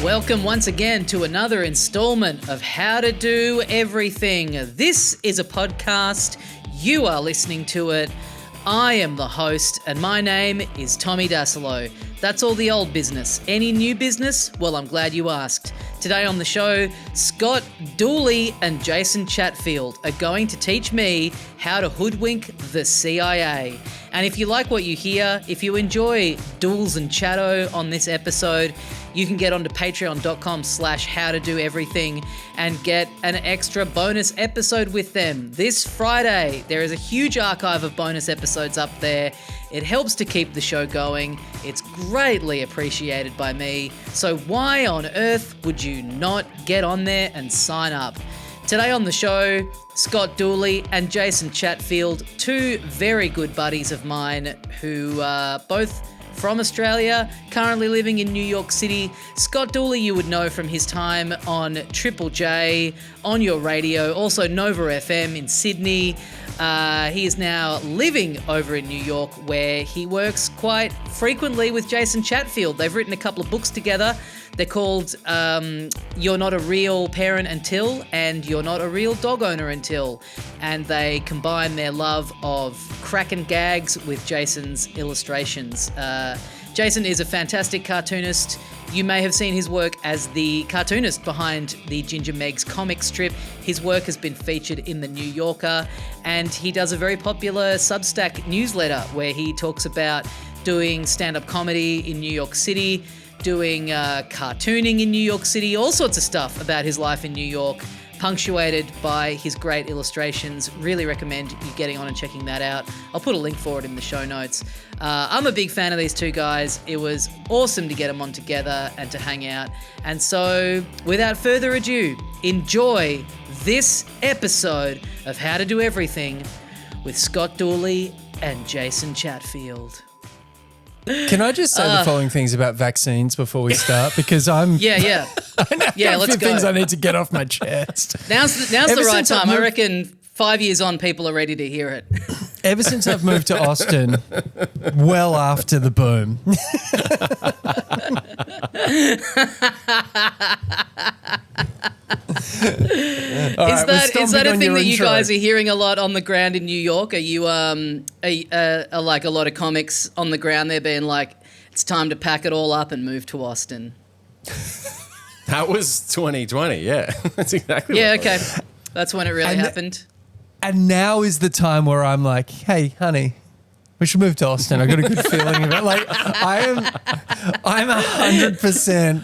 Welcome once again to another installment of How to Do Everything. This is a podcast. You are listening to it. I am the host, and my name is Tommy Dasilo. That's all the old business. Any new business? Well, I'm glad you asked. Today on the show, Scott Dooley and Jason Chatfield are going to teach me how to hoodwink the CIA. And if you like what you hear, if you enjoy Dools and Chatto on this episode, you can get onto patreon.com/howtodoeverything and get an extra bonus episode with them. This Friday, there is a huge archive of bonus episodes up there. It helps to keep the show going. It's greatly appreciated by me. So why on earth would you not get on there and sign up? Today on the show, Scott Dooley and Jason Chatfield, two very good buddies of mine who are both from Australia, currently living in New York City. Scott Dooley you would know from his time on Triple J, on your radio, also Nova FM in Sydney. He is now living over in New York, where he works quite frequently with Jason Chatfield. They've written a couple of books together. They're called You're Not a Real Parent Until and You're Not a Real Dog Owner Until. And they combine their love of crack and gags with Jason's illustrations. Jason is a fantastic cartoonist. You may have seen his work as the cartoonist behind the Ginger Meg's comic strip. His work has been featured in The New Yorker, and he does a very popular Substack newsletter where he talks about doing stand-up comedy in New York City, doing cartooning in New York City, all sorts of stuff about his life in New York, punctuated by his great illustrations. Really recommend you getting on and checking that out. I'll put a link for it in the show notes. I'm a big fan of these two guys. It was awesome to get them on together and to hang out. And so, without further ado, enjoy this episode of How to Do Everything with Scott Dooley and Jason Chatfield. Can I just say the following things about vaccines before we start? Because I'm... Yeah. Let's go. Things I need to get off my chest. Now's the right time. I reckon 5 years on, people are ready to hear it. Ever since I've moved to Austin, well after the boom. Is that a thing that you guys are hearing a lot on the ground in New York? Are you like a lot of comics on the ground there being like, it's time to pack it all up and move to Austin? That was 2020, yeah. That's exactly what it was. Okay. That's when it really happened. And now is the time where I'm like, hey, honey, we should move to Austin. I got a good feeling about it. Like, I'm 100%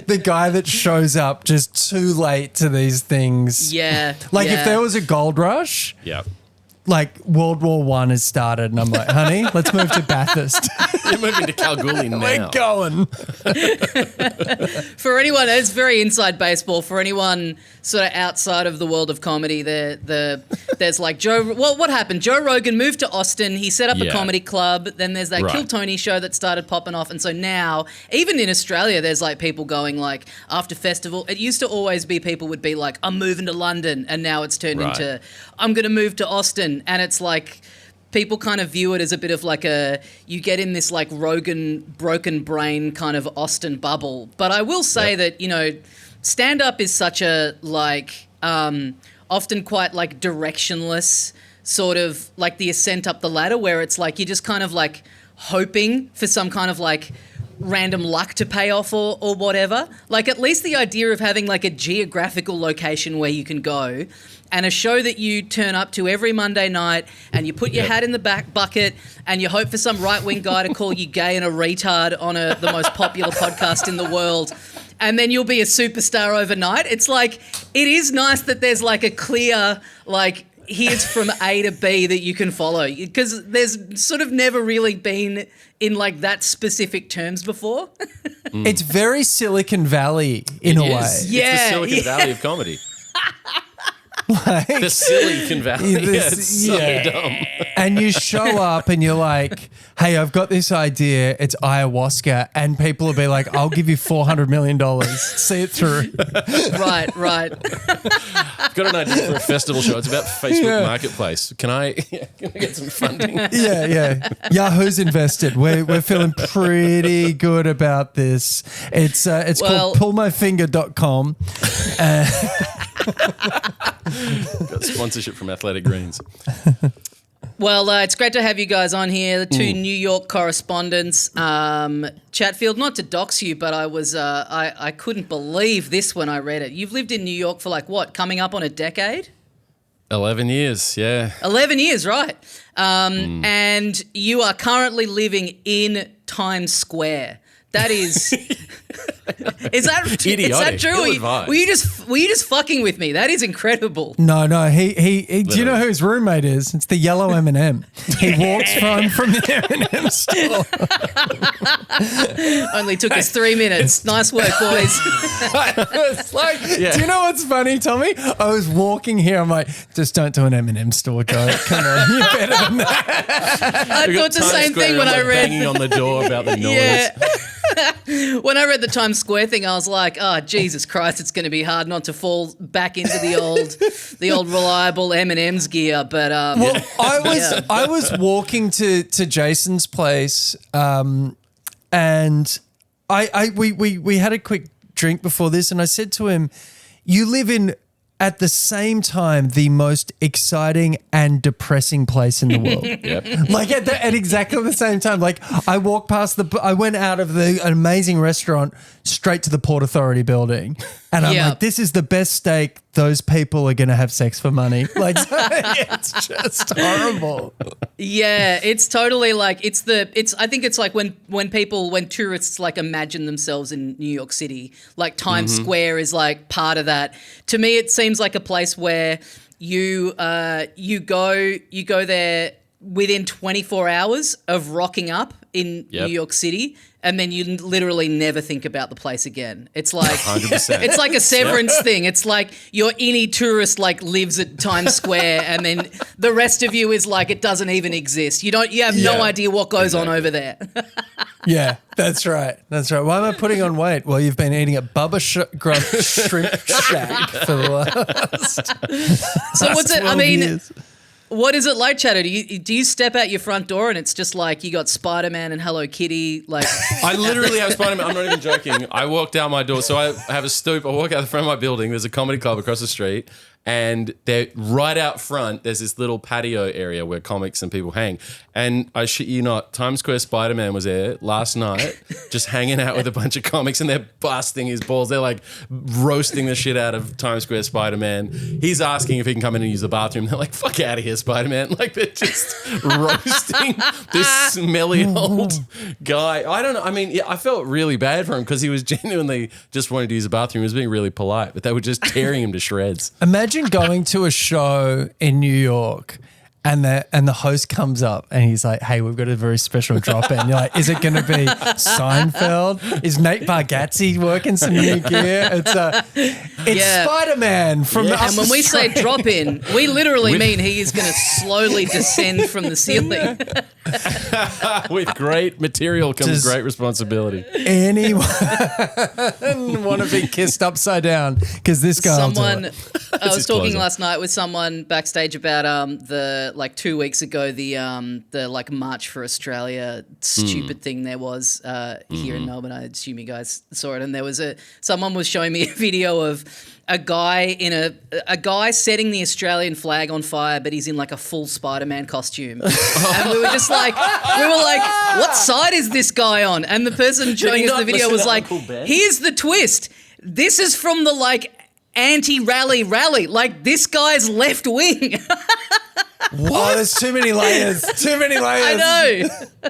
the guy that shows up just too late to these things. Yeah. Like if there was a gold rush, like World War I has started and I'm like, honey, let's move to Bathurst. You're moving to Kalgoorlie now. We're going. For anyone, it's very inside baseball. For anyone sort of outside of the world of comedy, there's like what happened? Joe Rogan moved to Austin. He set up a comedy club. Then there's that Kill Tony show that started popping off. And so now, even in Australia, there's like people going like after festival. It used to always be people would be like, I'm moving to London. And now it's turned into, I'm going to move to Austin. And it's like, people kind of view it as a bit of like you get in this like Rogan broken brain kind of Austin bubble. But I will say that, you know, stand-up is such a like often quite like directionless sort of like the ascent up the ladder where it's like you're just kind of like hoping for some kind of like random luck to pay off or whatever. Like at least the idea of having like a geographical location where you can go and a show that you turn up to every Monday night and you put your hat in the back bucket and you hope for some right-wing guy to call you gay and a retard on the most popular podcast in the world, and then you'll be a superstar overnight. It's like, it is nice that there's like a clear, like, here's from A to B that you can follow, because there's sort of never really been in like that specific terms before. It's very Silicon Valley in a way. Yeah. It's the Silicon Valley of comedy. Like, the Silicon Valley. It's so dumb. and you show up and you're like, hey, I've got this idea. It's ayahuasca. And people will be like, I'll give you $400 million. See it through. Right. I've got an idea for a festival show. It's about Facebook Marketplace. Can I get some funding? Yeah. Yahoo's invested. We're feeling pretty good about this. It's called pullmyfinger.com. Got sponsorship from Athletic Greens. Well, it's great to have you guys on here, the two New York correspondents. Chatfield, not to dox you, but I couldn't believe this when I read it. You've lived in New York for coming up on a decade? 11 years, yeah. 11 years, right. And you are currently living in Times Square. That is... Is that true? Were you just fucking with me? That is incredible. No. He do you know who his roommate is? It's the yellow M&M. He walks from the M&M store. Only took us 3 minutes. Nice work, boys. It's like, do you know what's funny, Tommy? I was walking here. I'm like, just don't do an M&M store joke. Come on, you're better than that. I thought the same thing when I read banging on the door about the noise. Yeah. When I read the Times Square thing, I was like, oh, Jesus Christ, it's going to be hard not to fall back into the old reliable M&M's gear. But I was walking to Jason's place, and we had a quick drink before this, and I said to him, you live in at the same time the most exciting and depressing place in the world. Yep. Like at exactly the same time. Like I walked past I went out of an amazing restaurant straight to the Port Authority building, and I'm like, this is the best steak. Those people are going to have sex for money. Like it's just horrible. Yeah, it's totally like I think it's like when tourists like imagine themselves in New York City, like Times Square is like part of that. To me, it seems like a place where you go there within 24 hours of rocking up in New York City, and then you literally never think about the place again. It's like 100%. It's like a Severance thing. It's like your any tourist like lives at Times Square, and then the rest of you is like it doesn't even exist. You have no idea what goes on over there. Yeah, that's right. Why am I putting on weight? Well, you've been eating at Bubba Grub Shrimp Shack for the last. So what's it? I mean. Years. What is it like, Chatter? Do you step out your front door and it's just like you got Spider-Man and Hello Kitty? Like I literally have Spider-Man. I'm not even joking. I walk down my door. So I have a stoop. I walk out the front of my building. There's a comedy club across the street. And they're right out front. There's this little patio area where comics and people hang. And I shit you not, Times Square Spider-Man was there last night, just hanging out with a bunch of comics, and they're busting his balls. They're like roasting the shit out of Times Square Spider-Man. He's asking if he can come in and use the bathroom. They're like, fuck out of here, Spider-Man. Like they're just roasting this smelly old guy. I don't know. I mean, I felt really bad for him because he was genuinely just wanting to use the bathroom. He was being really polite, but they were just tearing him to shreds. Imagine going to a show in New York and the host comes up and he's like, hey, we've got a very special drop in. You're like, is it going to be Seinfeld? Is Nate Bargatze working some new gear? It's Spider-Man from the And when we say drop in, we literally mean he is going to slowly descend from the ceiling. With great material comes great responsibility. Anyone want to be kissed upside down? Because this guy. I was talking last night with someone backstage about the 2 weeks ago the like March for Australia stupid thing there was here in Melbourne. I assume you guys saw it, and there was someone was showing me a video of a guy setting the Australian flag on fire, but he's in like a full Spider-Man costume. And we were like, what side is this guy on? And the person showing us the video was like, here's the twist. This is from the like anti-rally. Like this guy's left wing. What? Oh, there's too many layers. I know.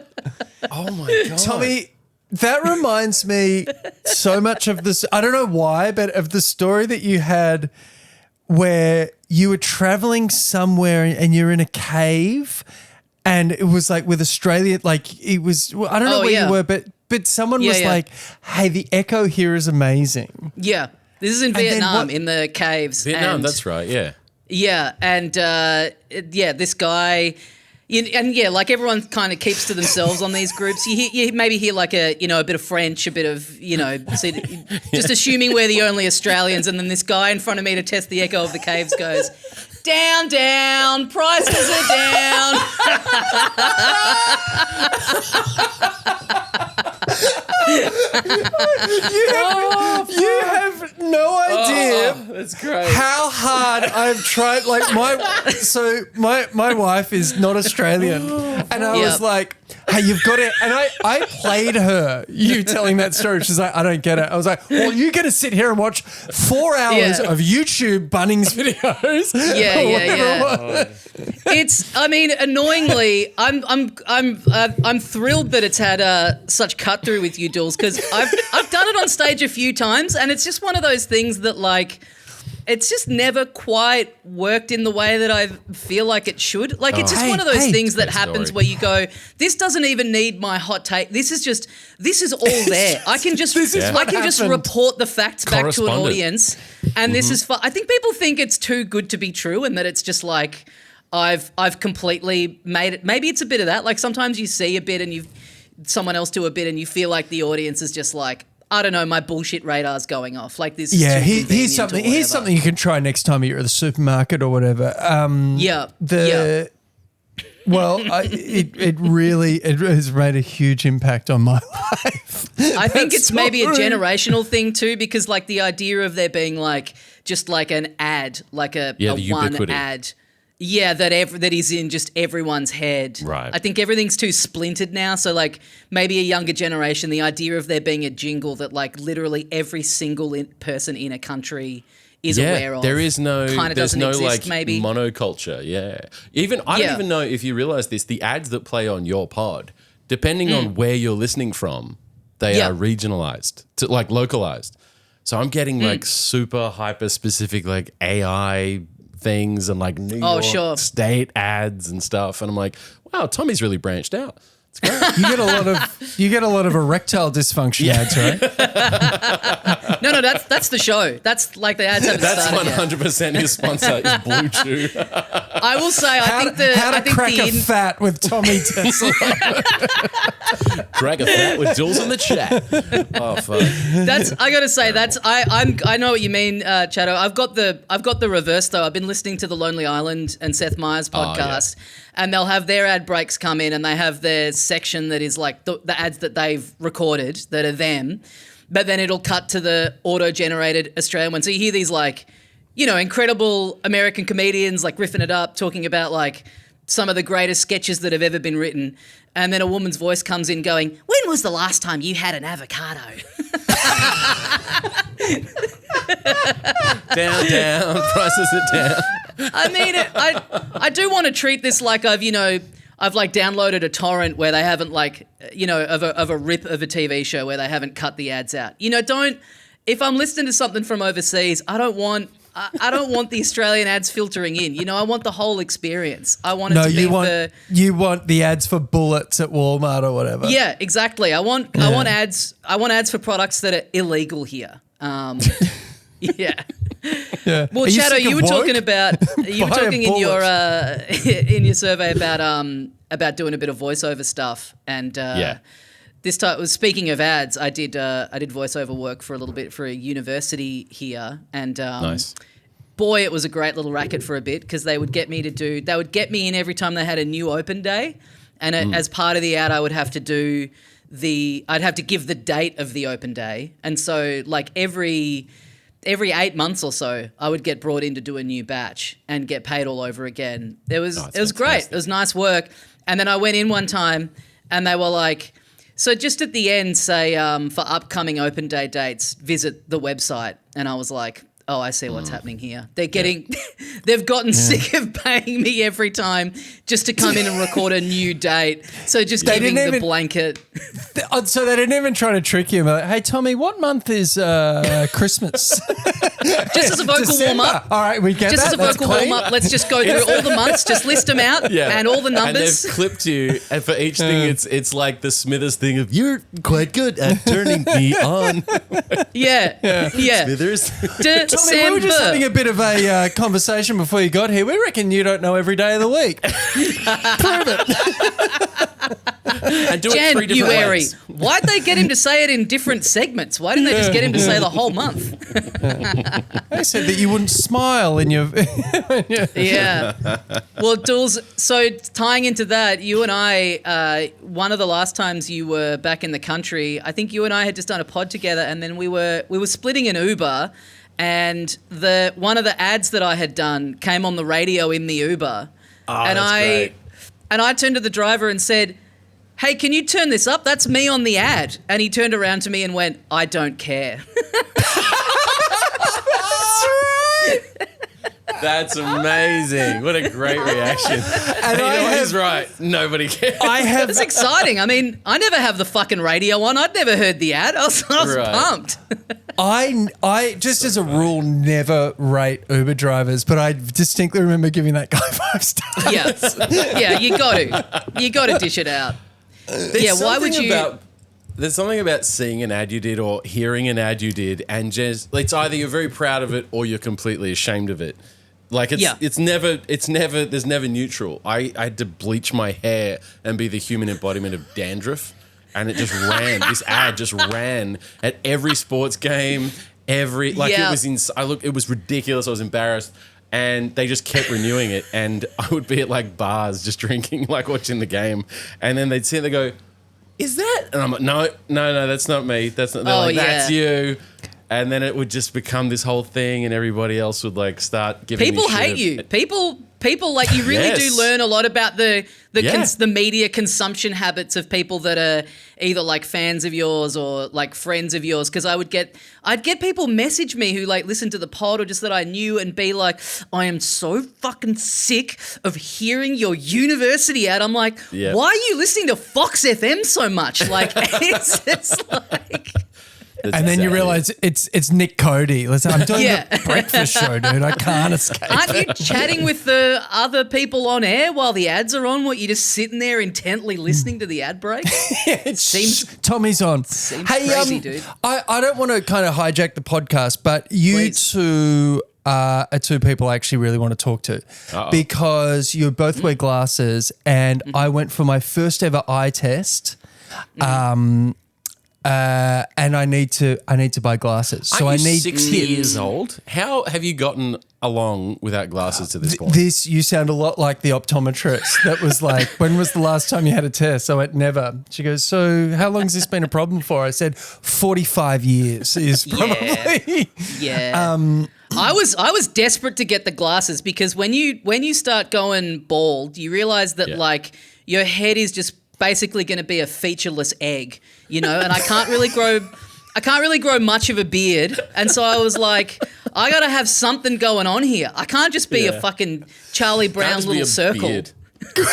Oh my God. Tommy, that reminds me so much of this. I don't know why, but of the story that you had where you were traveling somewhere and you're in a cave, and it was like with Australia, like it was, I don't know where you were, but someone was like, hey, the echo here is amazing. Yeah. This is in Vietnam, in the caves. Vietnam, that's right, yeah. Yeah, and this guy, Like everyone kind of keeps to themselves on these groups. You maybe hear like a bit of French, a bit of just assuming we're the only Australians, and then this guy in front of me to test the echo of the caves goes, down, down, prices are down. You have no idea that's great. how hard I've tried. Like my wife is not Australian, and I was like, "Hey, you've got it." And I played her you telling that story. She's like, "I don't get it." I was like, "Well, you're gonna sit here and watch 4 hours of YouTube Bunnings videos." Yeah. Annoyingly, I'm thrilled that it's had such cut through with you, Dools, because I've done it on stage a few times, and it's just one of those things that like. It's just never quite worked in the way that I feel like it should. Like, it's just one of those things that happens where you go, this doesn't even need my hot take. This is all there. I can just report the facts back to an audience, and this is fun. I think people think it's too good to be true, and that it's just like I've completely made it. Maybe it's a bit of that. Like sometimes you see a bit and someone else do a bit, and you feel like the audience is just like, I don't know, my bullshit radar's going off. Like this. Yeah, here's something you can try next time you're at the supermarket or whatever. It has made a huge impact on my life. I think it's maybe a generational thing too, because like the idea of there being like just like an ad, like a one ad. Yeah, that is in just everyone's head. Right. I think everything's too splintered now. So like maybe a younger generation, the idea of there being a jingle that like literally every single person in a country is aware of. There's no exist, like maybe. monoculture. Yeah. I don't even know if you realize this, the ads that play on your pod, depending on where you're listening from, they are regionalized, to like localized. So I'm getting like super hyper specific like AI things and like New York State ads and stuff, and I'm like, wow, Tommy's really branched out. It's great. You get a lot of erectile dysfunction ads, right? No, that's the show. That's like the ads haven't started yet. That's 100% his sponsor is Blue Chew. I will say, how to crack a fat with Tommy Tesla. Crack a fat with Dools in the chat. Oh fuck. I gotta say I know what you mean, Chado. I've got the reverse though. I've been listening to the Lonely Island and Seth Meyers podcast, and they'll have their ad breaks come in, and they have their section that is like the ads that they've recorded that are them, but then it'll cut to the auto-generated Australian one. So you hear these like, incredible American comedians like riffing it up, talking about like some of the greatest sketches that have ever been written. And then a woman's voice comes in going, when was the last time you had an avocado? Down, prices are down. I mean, I do want to treat this like I've like downloaded a torrent where they haven't like, of a rip of a TV show where they haven't cut the ads out. If I'm listening to something from overseas, I don't want the Australian ads filtering in. I want the whole experience. I want it to be you want the ads for bullets at Walmart or whatever. Yeah, exactly. I want ads for products that are illegal here. Yeah. Well, Shadow, you were talking in your survey about doing a bit of voiceover stuff, and this time was speaking of ads. I did voiceover work for a little bit for a university here, and nice. Boy, it was a great little racket for a bit because they would get me in every time they had a new open day, and as part of the ad, I would have to do I'd have to give the date of the open day, and so like every 8 months or so, I would get brought in to do a new batch and get paid all over again. It was great. It was nice work. And then I went in one time and they were like, so just at the end, say for upcoming open day dates, visit the website. And I was like, oh, I see what's happening here. They've gotten sick of paying me every time just to come in and record a new date. So just giving the blanket. So they didn't even try to trick you. Like, hey, Tommy, what month is Christmas? Just as a vocal warm-up. All right, we get just that. Just as a vocal warm-up, let's just go through all the months, just list them out and all the numbers. And they've clipped you, and for each thing, it's like the Smithers thing of, you're quite good at turning me on. Yeah. Smithers. Tommy, we were just having a bit of a conversation before you got here. We reckon you don't know every day of the week. Prove it. And do it 3 different ways. Why'd they get him to say it in different segments? Why didn't they just get him to say the whole month? They said that you wouldn't smile in your... Yeah. Well, Dools, so tying into that, you and I, one of the last times you were back in the country, I think you and I had just done a pod together, and then we were splitting an Uber, and one of the ads that I had done came on the radio in the Uber. Oh, that's great. And I turned to the driver and said, "Hey, can you turn this up? That's me on the ad." And he turned around to me and went, "I don't care." That's amazing. What a great reaction. And he's right. Nobody cares. It's exciting. I mean, I never have the fucking radio on. I'd never heard the ad. I was pumped. I just as a rule never rate Uber drivers, but I distinctly remember giving that guy 5 stars. Yeah, you got to dish it out. Why would you? There's something about seeing an ad you did or hearing an ad you did, and just it's either you're very proud of it or you're completely ashamed of it. Like it's never there's never neutral. I had to bleach my hair and be the human embodiment of dandruff, and it just ran. This ad just ran at every sports game, it was it was ridiculous. I was embarrassed. And they just kept renewing it, and I would be at like bars just drinking, like watching the game, and then they'd sit there and go, "Is that?" And I'm like, "No, that's not me. That's not." They're like, "That's you." And then it would just become this whole thing, and everybody else would like start giving people me shit. hate you. People like you really do learn a lot about the media consumption habits of people that are either like fans of yours or like friends of yours. Because I'd get people message me who like listen to the pod or just that I knew and be like, "I am so fucking sick of hearing your university ad." I'm like, "Why are you listening to Fox FM so much?" Like it's like. And then you realise it's Nick Cody. Listen, I'm doing the breakfast show, dude. I can't escape. Aren't you chatting with the other people on air while the ads are on? What, you just sitting there intently listening to the ad break? It seems Tommy's on. Seems crazy, dude. I don't want to kind of hijack the podcast, but you two are two people I actually really want to talk to. Because you both wear glasses, and I went for my first ever eye test. And I need to buy glasses. So Aren't I need 60 years old. How have you gotten along without glasses to this point? You sound a lot like the optometrist that was like, "When was the last time you had a test?" I went, "Never." She goes, "So how long has this been a problem for?" I said, 45 years is probably. Yeah. I was desperate to get the glasses because when you start going bald, you realize that like your head is just basically going to be a featureless egg, you know, and I can't really grow much of a beard. And so I was like, I got to have something going on here. I can't just be a fucking Charlie Brown little circle. Beard. You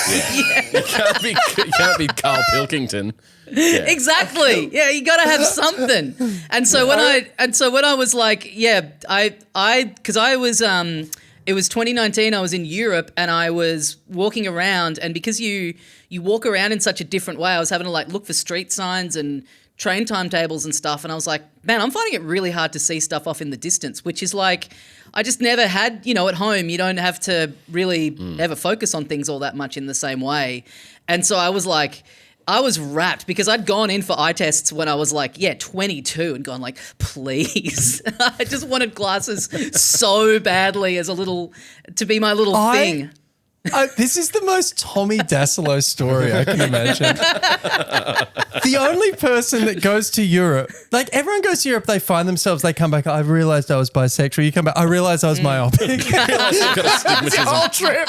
can't be Carl Pilkington. Yeah. Exactly. Yeah, you got to have something. And so when I was like, because I was it was 2019. I was in Europe and I was walking around, and because you walk around in such a different way, I was having to like look for street signs and train timetables and stuff. And I was like, man, I'm finding it really hard to see stuff off in the distance, which is like, I just never had, you know, at home, you don't have to really ever focus on things all that much in the same way. And so I was like, I was wrapped because I'd gone in for eye tests when I was like, 22 and gone like, please. I just wanted glasses so badly to be my little thing. This is the most Tommy Dassolo story I can imagine. The only person that goes to Europe, like everyone goes to Europe, they find themselves, they come back, I realised I was bisexual. You come back, I realised I was myopic. It's a whole trip.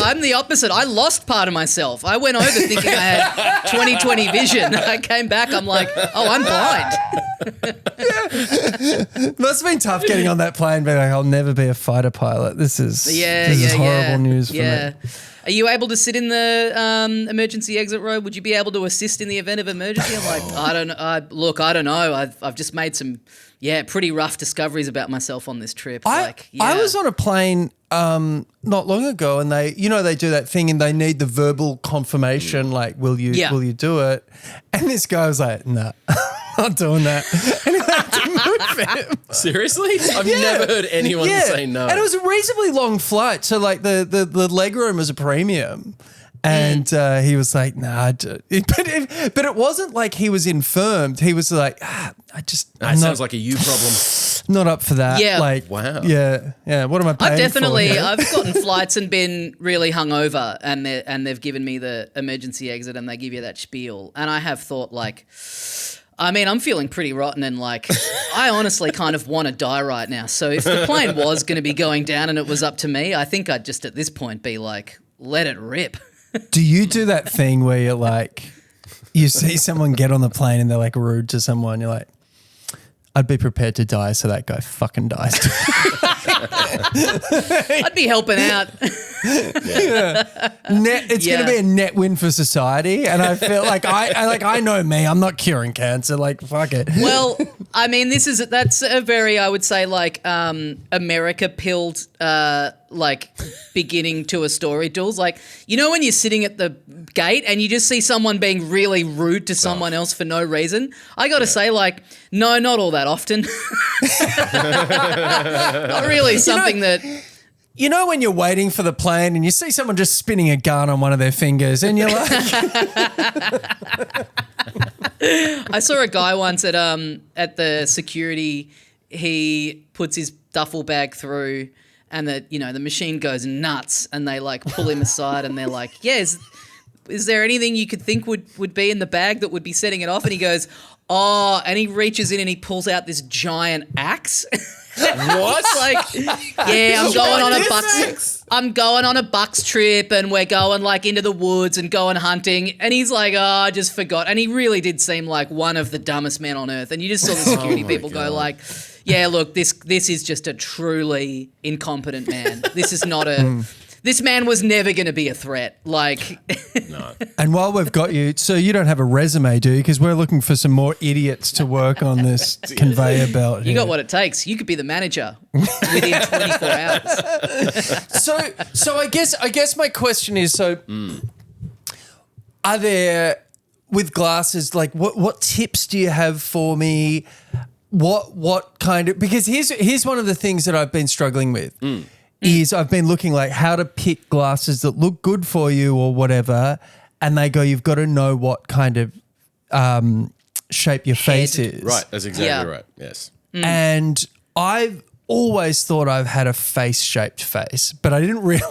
I'm the opposite. I lost part of myself. I went over thinking I had 20/20 vision. I came back, I'm like, oh, I'm blind. Must have been tough getting on that plane, being like, I'll never be a fighter pilot. This is horrible news for me. Are you able to sit in the emergency exit row? Would you be able to assist in the event of emergency? I'm like, I don't know. I don't know. I've just made some, pretty rough discoveries about myself on this trip. I was on a plane not long ago, and they do that thing, and they need the verbal confirmation, like, will you do it? And this guy was like, nah. not doing that. And he had to move him. Seriously? I've never heard anyone say no. And it was a reasonably long flight. So like the leg room was a premium. And he was like, nah. But it wasn't like he was infirmed. He was like, That sounds like a you problem. Not up for that. Yeah. Like, Wow. Yeah. What am I paying I've gotten flights and been really hungover, and they've given me the emergency exit, and they give you that spiel, and I have thought like, I mean, I'm feeling pretty rotten, and like, I honestly kind of want to die right now. So if the plane was going to be going down and it was up to me, I think I'd just at this point be like, let it rip. Do you do that thing where you're like, you see someone get on the plane and they're like rude to someone, you're like, I'd be prepared to die so that guy fucking dies. I'd be helping out. It's going to be a net win for society, and I feel like I know me. I'm not curing cancer. Like fuck it. Well, I mean, that's a very, I would say, like America pilled like beginning to a story, Dools. Like, you know when you're sitting at the gate and you just see someone being really rude to someone else for no reason? I got to say, like, no, not all that often. Not really something that... You know when you're waiting for the plane and you see someone just spinning a gun on one of their fingers and you're like... I saw a guy once at the security. He puts his duffel bag through and the machine goes nuts, and they like pull him aside and they're like, yeah, is there anything you could think would be in the bag that would be setting it off? And he goes, oh, and he reaches in and he pulls out this giant axe. What? Like, yeah, I'm going on a bucks trip, and we're going like into the woods and going hunting. And he's like, oh, I just forgot. And he really did seem like one of the dumbest men on earth. And you just saw the security people go like, yeah, look, this is just a truly incompetent man. This is not this man was never going to be a threat. Like, No. And while we've got you, so you don't have a resume, do you? Because we're looking for some more idiots to work on this conveyor belt. you got what it takes. You could be the manager within 24 hours. So I guess my question is, are there, with glasses, like what tips do you have for me? What kind of, because here's one of the things that I've been struggling with. Is I've been looking like how to pick glasses that look good for you or whatever, and they go, you've got to know what kind of shape your face is. Right, that's exactly right. Yes. And I've always thought I've had a face-shaped face, but I didn't realise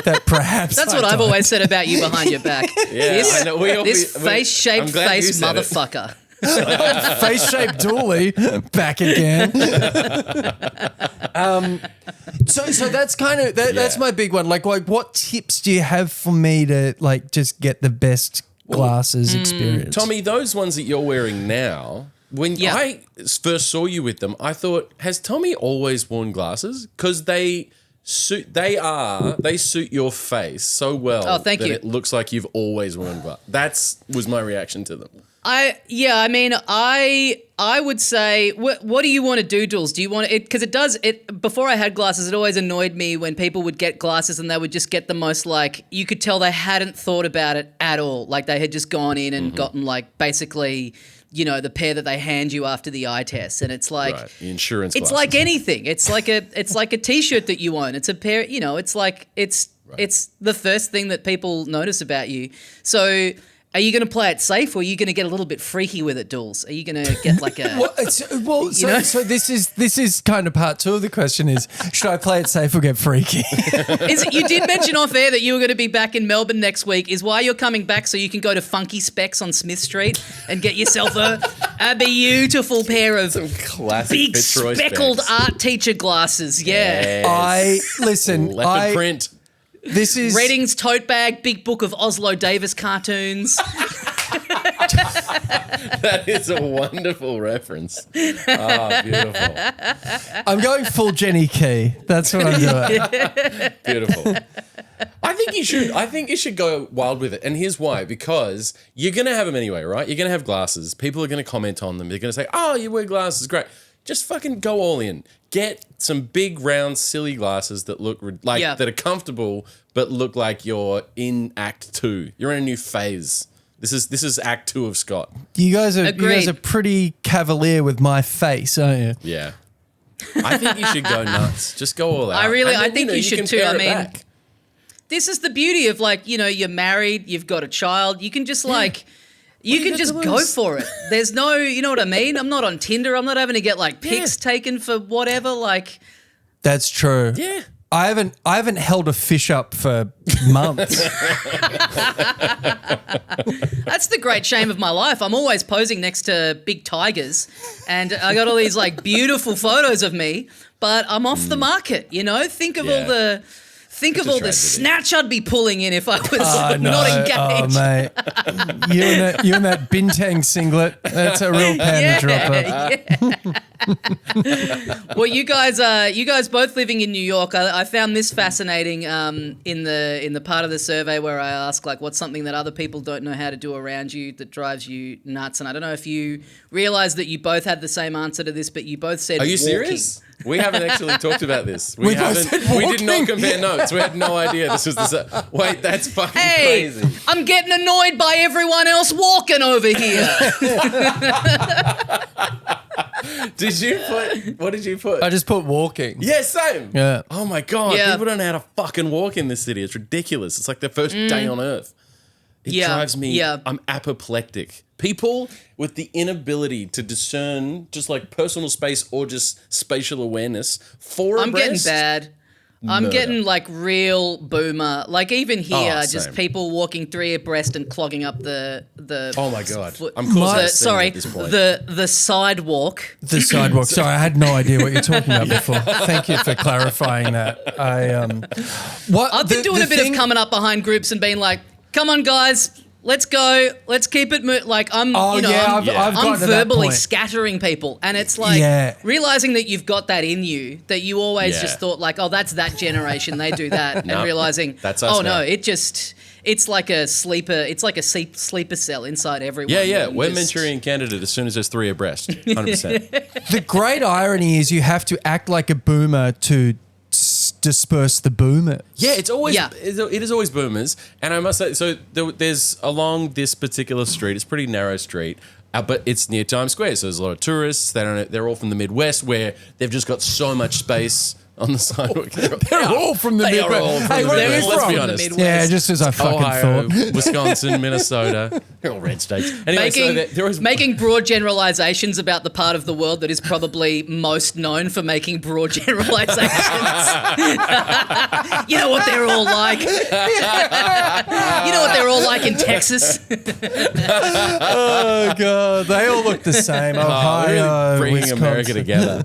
that perhaps That's what I've always said about you behind your back. Yeah, I know. This face-shaped face motherfucker. Face-shaped Dooley back again. So that's kind of that's my big one. Like what tips do you have for me to like just get the best glasses experience? Tommy, those ones that you're wearing now, when I first saw you with them, I thought, has Tommy always worn glasses? Because they suit your face so well. Oh, thank you. It looks like you've always worn glasses. That was my reaction to them. I would say, what do you want to do, Dools? Do you want it? Because before I had glasses, it always annoyed me when people would get glasses and they would just get the most, like, you could tell they hadn't thought about it at all. Like they had just gone in and gotten like basically, the pair that they hand you after the eye test. And it's like, the insurance it's glasses. like anything. It's like a t-shirt that you own. It's a pair, it's like, it's the first thing that people notice about you. So, are you going to play it safe, or are you going to get a little bit freaky with it, Dools? Are you going to get like a... So this is kind of part two of the question is, should I play it safe or get freaky? You did mention off air that you were going to be back in Melbourne next week. Is why you're coming back so you can go to Funky Specs on Smith Street and get yourself a beautiful pair of classic big speckled art teacher glasses. Yeah. Leopard print. This is Reading's tote bag, big book of Oslo Davis cartoons. That is a wonderful reference. Oh, beautiful. I'm going full Jenny Key. That's what I'm doing. Beautiful. I think you should go wild with it. And here's why. Because you're going to have them anyway, right? You're going to have glasses. People are going to comment on them. They're going to say, oh, you wear glasses. Great. Just fucking go all in. Get some big, round, silly glasses that look that are comfortable, but look like you're in Act 2. You're in a new phase This is Act 2 of Scott. You guys Agreed. are pretty cavalier with my face, aren't you? Yeah. I think you should go nuts. Just go all out. I think you should too. I mean, back. this is the beauty of like, you're married, you've got a child. You can just like, you can just go for it. There's no, you know what I mean? I'm not on Tinder. I'm not having to get like pics taken for whatever. Like, That's true. Yeah. I haven't held a fish up for months. that's the great shame of my life. I'm always posing next to big tigers, and I got all these like beautiful photos of me, but I'm off the market. Think of all the. Think of all the snatch I'd be pulling in if I was not engaged. Oh, mate. You and that Bintang singlet, that's a real panty dropper. Yeah. Well, you guys both living in New York. I found this fascinating in the part of the survey where I ask like, what's something that other people don't know how to do around you that drives you nuts? And I don't know if you realised that you both had the same answer to this, but you both said, Are you walking. serious? We haven't actually talked about this. We both said We did not walking. compare notes. We had no idea this was the. Wait, that's fucking Hey, crazy. I'm getting annoyed by everyone else walking over here. What did you put? I just put walking. Yeah, same. Yeah. Oh my God. Yeah. People don't know how to fucking walk in this city. It's ridiculous. It's like the first day on earth. It Yeah, drives me. yeah. I'm apoplectic. People with the inability to discern just like personal space or just spatial awareness for I'm getting abreast. bad. I'm Murder. getting like real boomer. Like even here, Oh, just same. people walking 3 abreast and clogging up the. Oh my God. foot- I'm causing the- a scene sorry, at this point. the sidewalk. The sidewalk. Sorry, I had no idea what you're talking about before. Thank you for clarifying that. I've been doing a bit of coming up behind groups and being like, "Come on, guys, let's go. Let's keep it." Like I'm, Oh, yeah, I'm, I've gotten I'm to that verbally point. scattering people, and it's like Yeah. realizing that you've got that in you. That you always Yeah. just thought like, "Oh, that's that generation. They do that," No, and realizing, that's us oh no, now. it's like a sleeper. It's like a sleeper cell inside everyone. Yeah, yeah. that you We're just- Manchurian candidate as soon as there's 3 abreast. 100%. The great irony is you have to act like a boomer to disperse the boomers. Yeah, it's always Yeah. it is always boomers, and I must say, so there's along this particular street. It's a pretty narrow street, but it's near Times Square, so there's a lot of tourists. They're all from the Midwest, where they've just got so much space on the sidewalk. They're all from the They are Midwest. all from Hey, the where are you Midwest. Let's from? be The honest. Midwest. Yeah, just as I fucking Ohio, thought. Wisconsin, Minnesota. They're all red states. Anyway, so there was making broad generalizations about the part of the world that is probably most known for making broad generalizations. You know what they're all like. You know what they're all like in Texas. Oh, God. They all look the same. Ohio, really bringing Wisconsin. America together.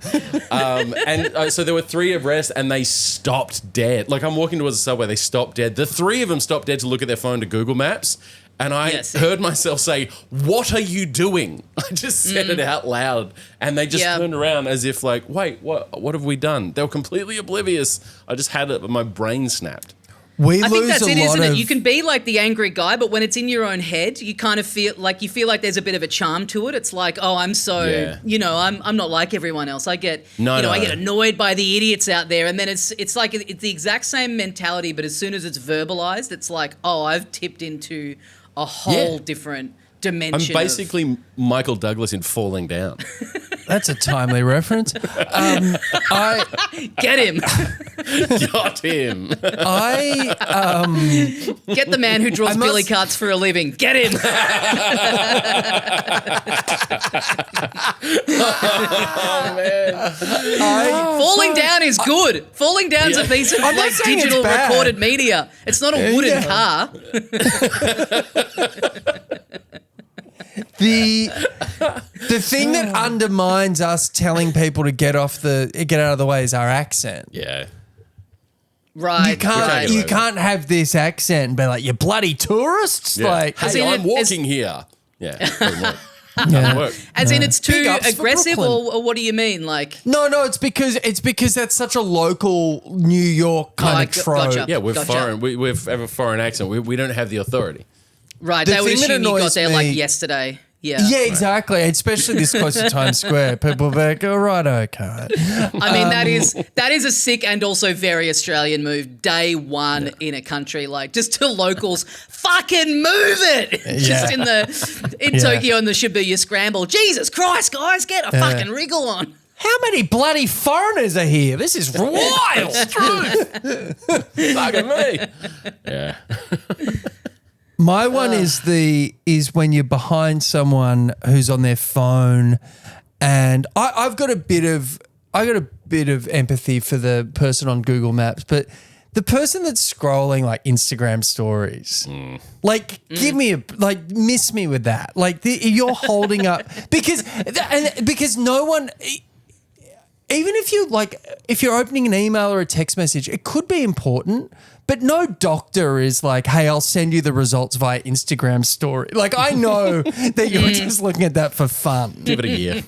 So there were 3 abreast, and they stopped dead. Like I'm walking towards the subway, they stopped dead. The 3 of them stopped dead to look at their phone to Google Maps, and I Yes. heard myself say, "What are you doing?" I just said it out loud, and they just Yeah. turned around as if like, "Wait, what have we done?" They were completely oblivious. I just had it, but my brain snapped. We I think lose that's a it, lot isn't of... it? You can be like the angry guy, but when it's in your own head, you kind of feel like there's a bit of a charm to it. It's like, oh, I'm so, Yeah. I'm not like everyone else. I get, No, I no. get annoyed by the idiots out there, and then it's like it's the exact same mentality, but as soon as it's verbalized, it's like, oh, I've tipped into a whole different dimension. I'm basically Michael Douglas in Falling Down. That's a timely reference. Get him, Got him. get the man who draws I must- billy carts for a living. Get him. Oh man. Falling Down is good. Falling Down's a piece of I'm not like saying it's digital bad. recorded media. It's not a wooden Yeah. car. The thing that undermines us telling people to get out of the way is our accent. Yeah. Right. You can't right. you can't have this accent and be like, you bloody tourists. Yeah. Like As Hey, in I'm it- walking here. Yeah. Doesn't work. yeah. Doesn't work. As in it's Big too ups for aggressive, Brooklyn. or what do you mean? Like, No, it's because that's such a local New York kind of trope. gotcha. Yeah, we're Gotcha. foreign. We have a foreign accent. We don't have the authority. right? The They would thing that assume you got annoys there like me- yesterday. Yeah. Yeah, exactly. Especially this close to Times Square. People be like, all right, okay. I mean, that is a sick and also very Australian move. Day one in a country, like just to locals, fucking move it. Just in Tokyo in the Shibuya Scramble. Jesus Christ, guys, get a fucking wriggle on. How many bloody foreigners are here? This is wild. Fucking me. Yeah. My one is when you're behind someone who's on their phone, and I've got a bit of empathy for the person on Google Maps, but the person that's scrolling like Instagram stories, give me miss me with that. Like you're holding up because no one. Even if you're opening an email or a text message, it could be important, but no doctor is like, hey, I'll send you the results via Instagram story. Like, I know that you're just looking at that for fun. Give it a year.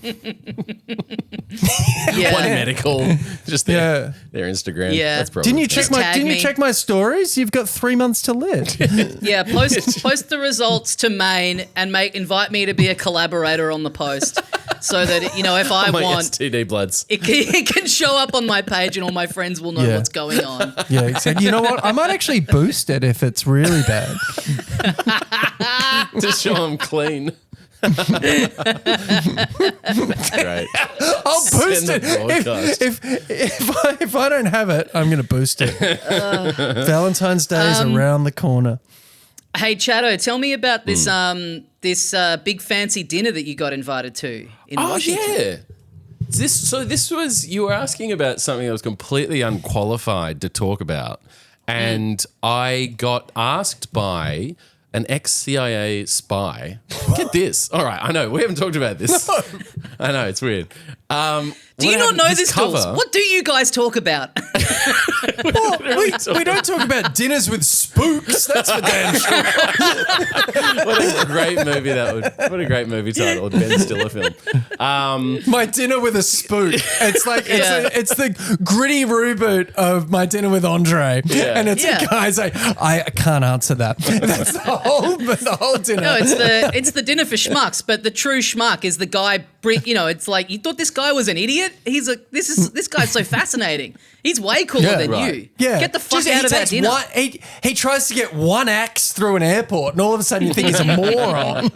One medical, just their Instagram. Yeah. That's probably Didn't you check my stories? You've got 3 months to live. Yeah, post the results to Maine and invite me to be a collaborator on the post. So that, if I my want STD bloods. It can show up on my page and all my friends will know what's going on. Yeah, exactly. You know what? I might actually boost it if it's really bad. To show I'm clean. That's great. I'll boost it. If I don't have it, I'm going to boost it. Valentine's Day is around the corner. Hey, Chado, tell me about this this big fancy dinner that you got invited to in Washington. Oh, yeah. This was, you were asking about something that was completely unqualified to talk about. And I got asked by an ex-CIA spy. Get this. All right, I know. We haven't talked about this. No. I know, it's weird. Do you not know this, Dools? What do you guys talk about? Well, we don't talk about dinners with spooks. That's for damn sure. What a great movie what a great movie title, a Ben Stiller film. My Dinner with a Spook. It's like it's the gritty reboot of My Dinner with Andre. Yeah. And it's a guy's like, I can't answer that. That's the whole dinner. No, it's the dinner for schmucks, but the true schmuck is the guy. It's like you thought this guy was an idiot. This guy's so fascinating. He's way cooler than you. Yeah. Get the fuck out of that dinner. He tries to get one axe through an airport, and all of a sudden you think he's a moron.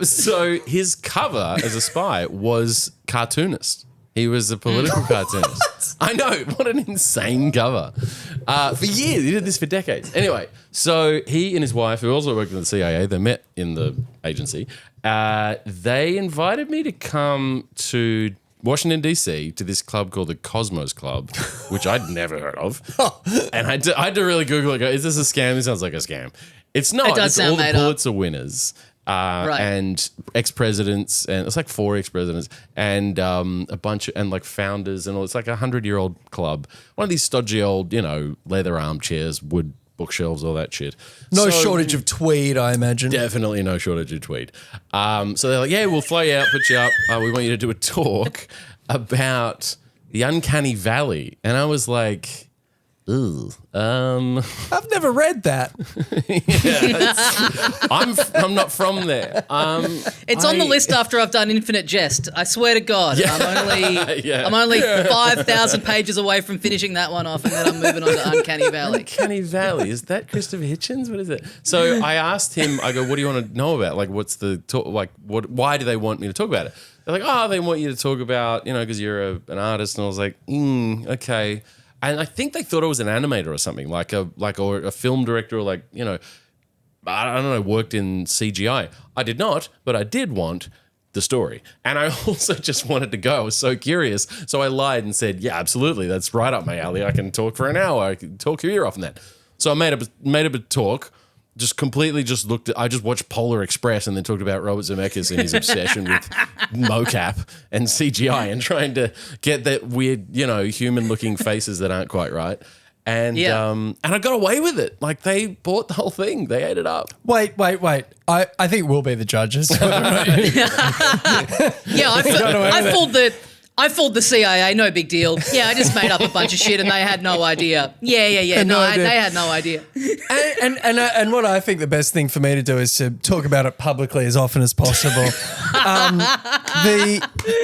So his cover as a spy was cartoonist. He was a political cartoonist. I know. What an insane cover. For years. He did this for decades. Anyway, so he and his wife, who also worked in the CIA, they met in the agency. They invited me to come to Washington, D.C. to this club called the Cosmos Club, which I'd never heard of. And I had to really Google it. Go, is this a scam? This sounds like a scam. It's not. It does it's sound all the made up. Pulitzer winners. And ex-presidents, and it's like 4 ex-presidents, and a bunch of, and like founders, and all. It's like a 100-year-old club. One of these stodgy old, leather armchairs, wood bookshelves, all that shit. No shortage of tweed, I imagine. Definitely no shortage of tweed. So they're like, yeah, we'll fly you out, put you up. We want you to do a talk about the uncanny valley. And I was like, ooh, I've never read that. I'm not from there. It's on the list after I've done Infinite Jest. I swear to God, I'm only 5,000 pages away from finishing that one off, and then I'm moving on to Uncanny Valley. Uncanny Valley, is that Christopher Hitchens? What is it? So I asked him. I go, what do you want to know about? Like, what's the talk? Like, what? Why do they want me to talk about it? They're like, oh, they want you to talk about, because you're an artist. And I was like, okay. And I think they thought I was an animator or something, or a film director, or I don't know, worked in CGI. I did not, but I did want the story. And I also just wanted to go. I was so curious. So I lied and said, yeah, absolutely. That's right up my alley. I can talk for an hour. I can talk your ear off on that. So I made up a talk. I just watched Polar Express and then talked about Robert Zemeckis and his obsession with mocap and CGI and trying to get that weird, human looking faces that aren't quite right. And I got away with it. Like, they bought the whole thing. They ate it up. Wait. I think we'll be the judges. I fooled I fooled the CIA, no big deal. Yeah, I just made up a bunch of shit and they had no idea. Yeah. No idea. They had no idea. And what I think the best thing for me to do is to talk about it publicly as often as possible.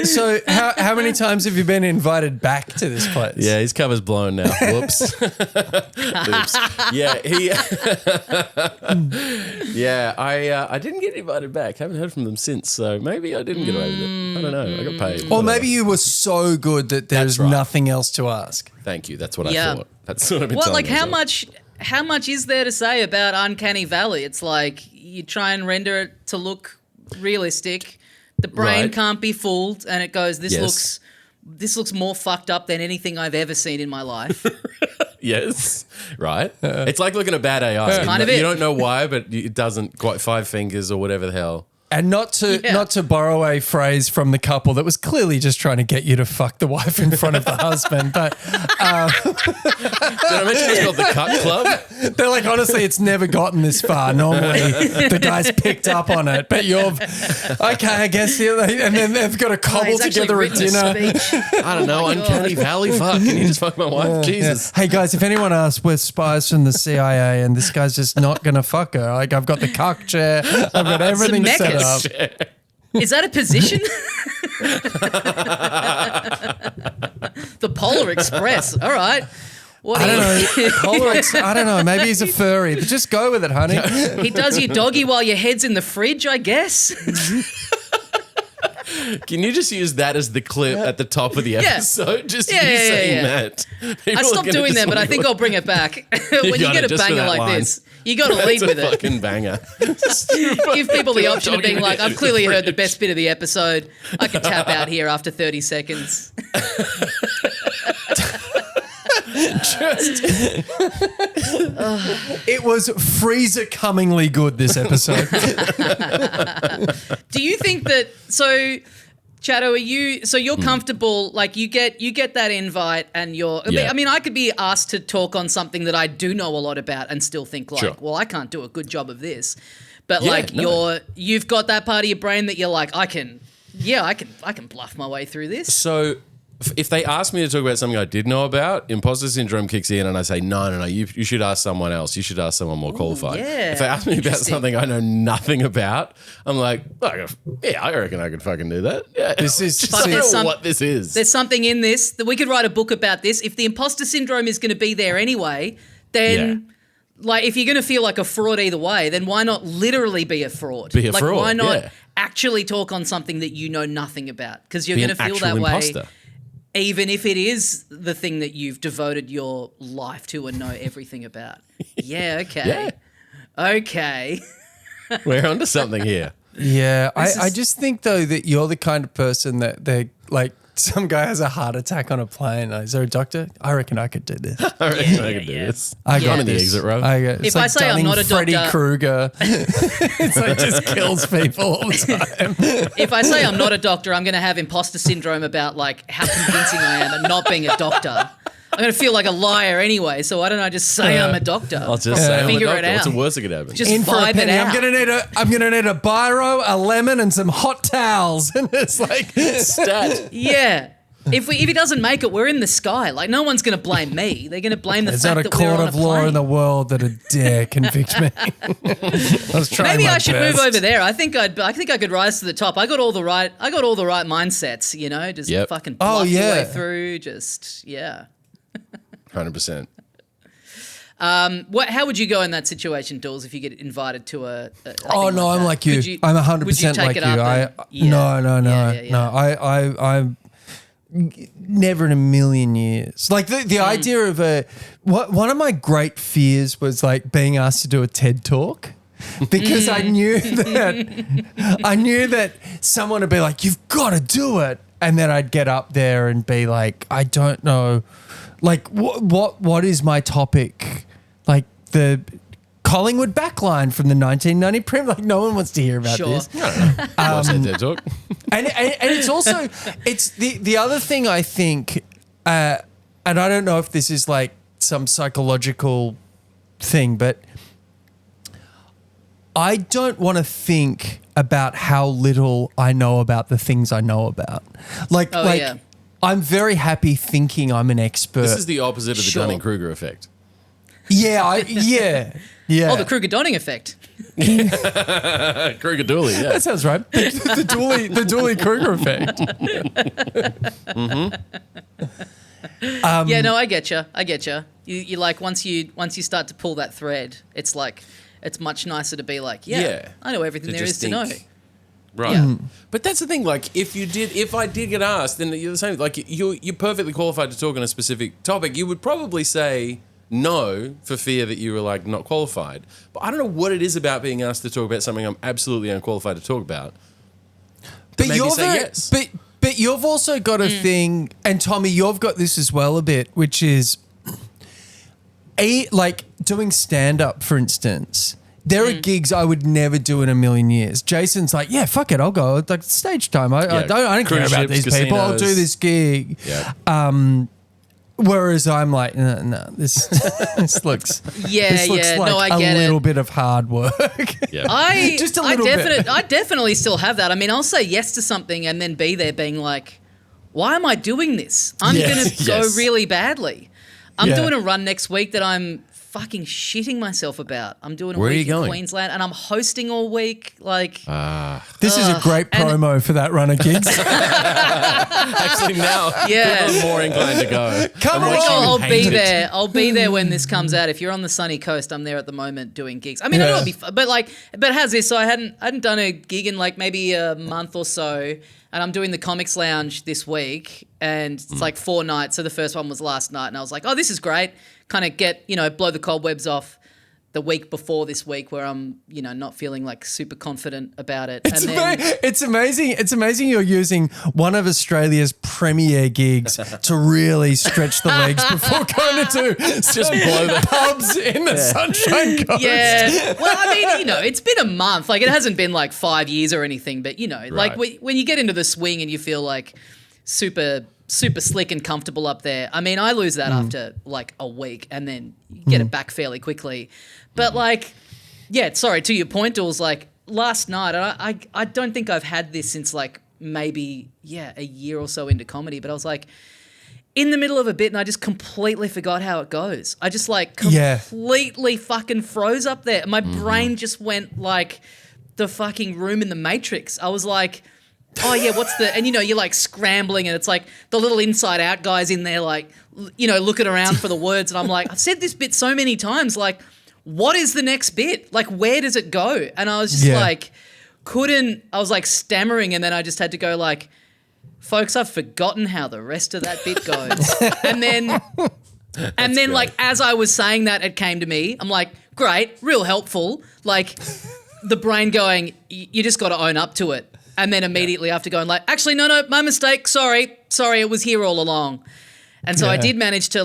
So how many times have you been invited back to this place? Yeah, his cover's blown now. Whoops. Oops. Yeah, yeah, I didn't get invited back. Haven't heard from them since, so maybe I didn't get away with it. I don't know. I got paid. Or maybe you were so good that there's right. nothing else to ask. Thank you. That's what I thought. That's what I've been Well, telling like how myself. much is there to say about Uncanny Valley? It's like you try and render it to look realistic. The brain Right. can't be fooled, and it goes, Yes. this looks more fucked up than anything I've ever seen in my life. Yes, right. It's like looking at bad AI. That's kind of it. You don't know why, but it doesn't quite 5 fingers or whatever the hell. And not to borrow a phrase from the couple that was clearly just trying to get you to fuck the wife in front of the husband, but Did I mention it's called the Cut Club? they're like, honestly, it's never gotten this far. Normally, the guy's picked up on it, but you've okay, I guess, and then they've got to cobble He's actually together a written dinner. speech. I don't know. Uncanny Valley. Fuck. Can you just fuck my wife? Jesus. Hey guys, if anyone asks, we're spies from the CIA, and this guy's just not gonna fuck her. Like, I've got the cock chair, I've got everything set up. Is that a position? The Polar Express. All right. What I don't know. Maybe he's a furry. But just go with it, honey. He does your doggy while your head's in the fridge, I guess. Can you just use that as the clip at the top of the episode? Just Yeah, you yeah, saying yeah. that. I stopped doing that, but I think I'll bring it back. When you got get it, a just for banger that like line. this, you got to lead It's with a it. fucking banger. Give people the option of being like, I've clearly heard the fridge. best bit of the episode. I can tap out here after 30 seconds. It was freezer-cummingly good, this episode. Do you think that Chatto, you're comfortable, like you get that invite and Yeah. I mean, I could be asked to talk on something that I do know a lot about and still think like, Sure. well, I can't do a good job of this. But Yeah, like no. you've got that part of your brain that you're like, I can bluff my way through this. So if they ask me to talk about something I did know about, imposter syndrome kicks in and I say, no, you should ask someone else. You should ask someone more qualified. yeah. If they ask me about Interesting. something I know nothing about, I'm like, yeah, I reckon I could fucking do that. Yeah. This is Just I don't there's know some- what this is. There's something in this that we could write a book about this. If the imposter syndrome is going to be there anyway, then like if you're going to feel like a fraud either way, then why not literally be a fraud? Be a like fraud, why not yeah. actually talk on something that you know nothing about? Because you're Be going to an feel actual that way. imposter. Even if it is the thing that you've devoted your life to and know everything about. Yeah, okay. Okay. We're onto something here. Yeah, I just think though that you're the kind of person that they like. Some guy has a heart attack on a plane. Like, is there a doctor? I reckon I could do this. I reckon I could do this. I got I'm in the this. exit row. It's If I say I'm Dunning not a Freddy doctor- Krueger, it's like just kills people all the time. If I say I'm not a doctor, I'm going to have imposter syndrome about like how convincing I am at not being a doctor. I'm going to feel like a liar anyway, so why don't I just say I'm a doctor? I'll just say I'm a Figure doctor. it What's the out. worst that could happen? Just In for a vibe it penny. out. I'm gonna need a biro, a lemon, and some hot towels. And it's like Stat. Yeah. If he doesn't make it, we're in the sky. Like no one's going to blame me. They're going to blame the there's fact not a that we're court on of a law plane. in the world that would dare convict me. I was trying Maybe my I should best. move over there. I think I could rise to the top. I got all the right mindsets. You know, just Yep. fucking bluff Oh, your yeah. way through. Just 100%. How would you go in that situation, Dools, if you get invited to a Oh no, I'm that? like you. Could you- I'm would you 100% take like it you. up and- No. I'm never in a million years. Like the idea of one of my great fears was like being asked to do a TED talk. Because I knew that someone would be like, "You've got to do it," and then I'd get up there and be like, "I don't know, like what is my topic?" Like the Collingwood backline from the 1990 Prem. Like no one wants to hear about Sure. this. What's that TED talk? And it's also it's the other thing I think, and I don't know if this is like some psychological thing, but I don't want to think about how little I know about the things I know about. Like I'm very happy thinking I'm an expert. This is the opposite of the Sure. Dunning-Kruger effect. Yeah. Oh, the Kruger-Donning effect. Kruger-Dooley, yeah. That sounds right. The Dooley Kruger effect. Yeah, no, I get you. You like once you start to pull that thread, it's like it's much nicer to be like, Yeah. I know everything To there is just to know. think. Right. Yeah. But that's the thing, like, if I did get asked, then you're the same. Like, you're perfectly qualified to talk on a specific topic. You would probably say no for fear that you were, like, not qualified. But I don't know what it is about being asked to talk about something I'm absolutely unqualified to talk about. But you're yes. But you've also got a thing, and Tommy, you've got this as well a bit, which is like doing stand-up, for instance. There are gigs I would never do in a million years. Jason's like, yeah, fuck it, I'll go. Like stage time. I don't care Cruise about ships, these people. I'll do casinos. this gig. Yeah. Whereas I'm like, no, this looks Yeah, this looks yeah. like No, I get a it. little bit of hard work. Yeah. Just a little bit. I definitely still have that. I mean, I'll say yes to something and then be there being like, why am I doing this? I'm Yes. going to go Yes. really badly. I'm Yeah. doing a run next week that I'm fucking shitting myself about. I'm doing a Where are week you in going? Queensland and I'm hosting all week. Like, This is a great and- promo for that runner gigs. Actually, now Yeah. people are more inclined to go. Come I'm on. watching you I'll hate be it. there. I'll be there when this comes out. If you're on the sunny coast, I'm there at the moment doing gigs. I mean, I know Yeah. it'll be fun, but how's this? So I hadn't done a gig in like maybe a month or so, and I'm doing the Comics Lounge this week, and it's like 4 nights. So the first one was last night, and I was like, oh, this is great. Kind of blow the cobwebs off the week before this week where I'm, not feeling like super confident about it. It's amazing. It's amazing you're using one of Australia's premier gigs to really stretch the legs before going to just blow the pubs in the Sunshine Coast. Yeah. Well, I mean, it's been a month. Like, it hasn't been like 5 years or anything, but, like when you get into the swing and you feel like super slick and comfortable up there. I mean, I lose that after like a week and then you get it back fairly quickly. But like, yeah, sorry, to your point, Dools, like last night, I don't think I've had this since like maybe, a year or so into comedy, but I was like in the middle of a bit and I just completely forgot how it goes. I just like completely fucking froze up there. My brain just went like the fucking room in the Matrix. I was like, oh yeah, and you're like scrambling and it's like the little Inside Out guys in there like, looking around for the words. And I'm like, I've said this bit so many times, like, what is the next bit? Like, where does it go? And I was just like, I was like stammering and then I just had to go like, folks, I've forgotten how the rest of that bit goes. and then like, as I was saying that, it came to me. I'm like, great, real helpful. Like the brain going, you just got to own up to it. And then immediately after going like, actually, no, my mistake. Sorry, it was here all along. And so I did manage to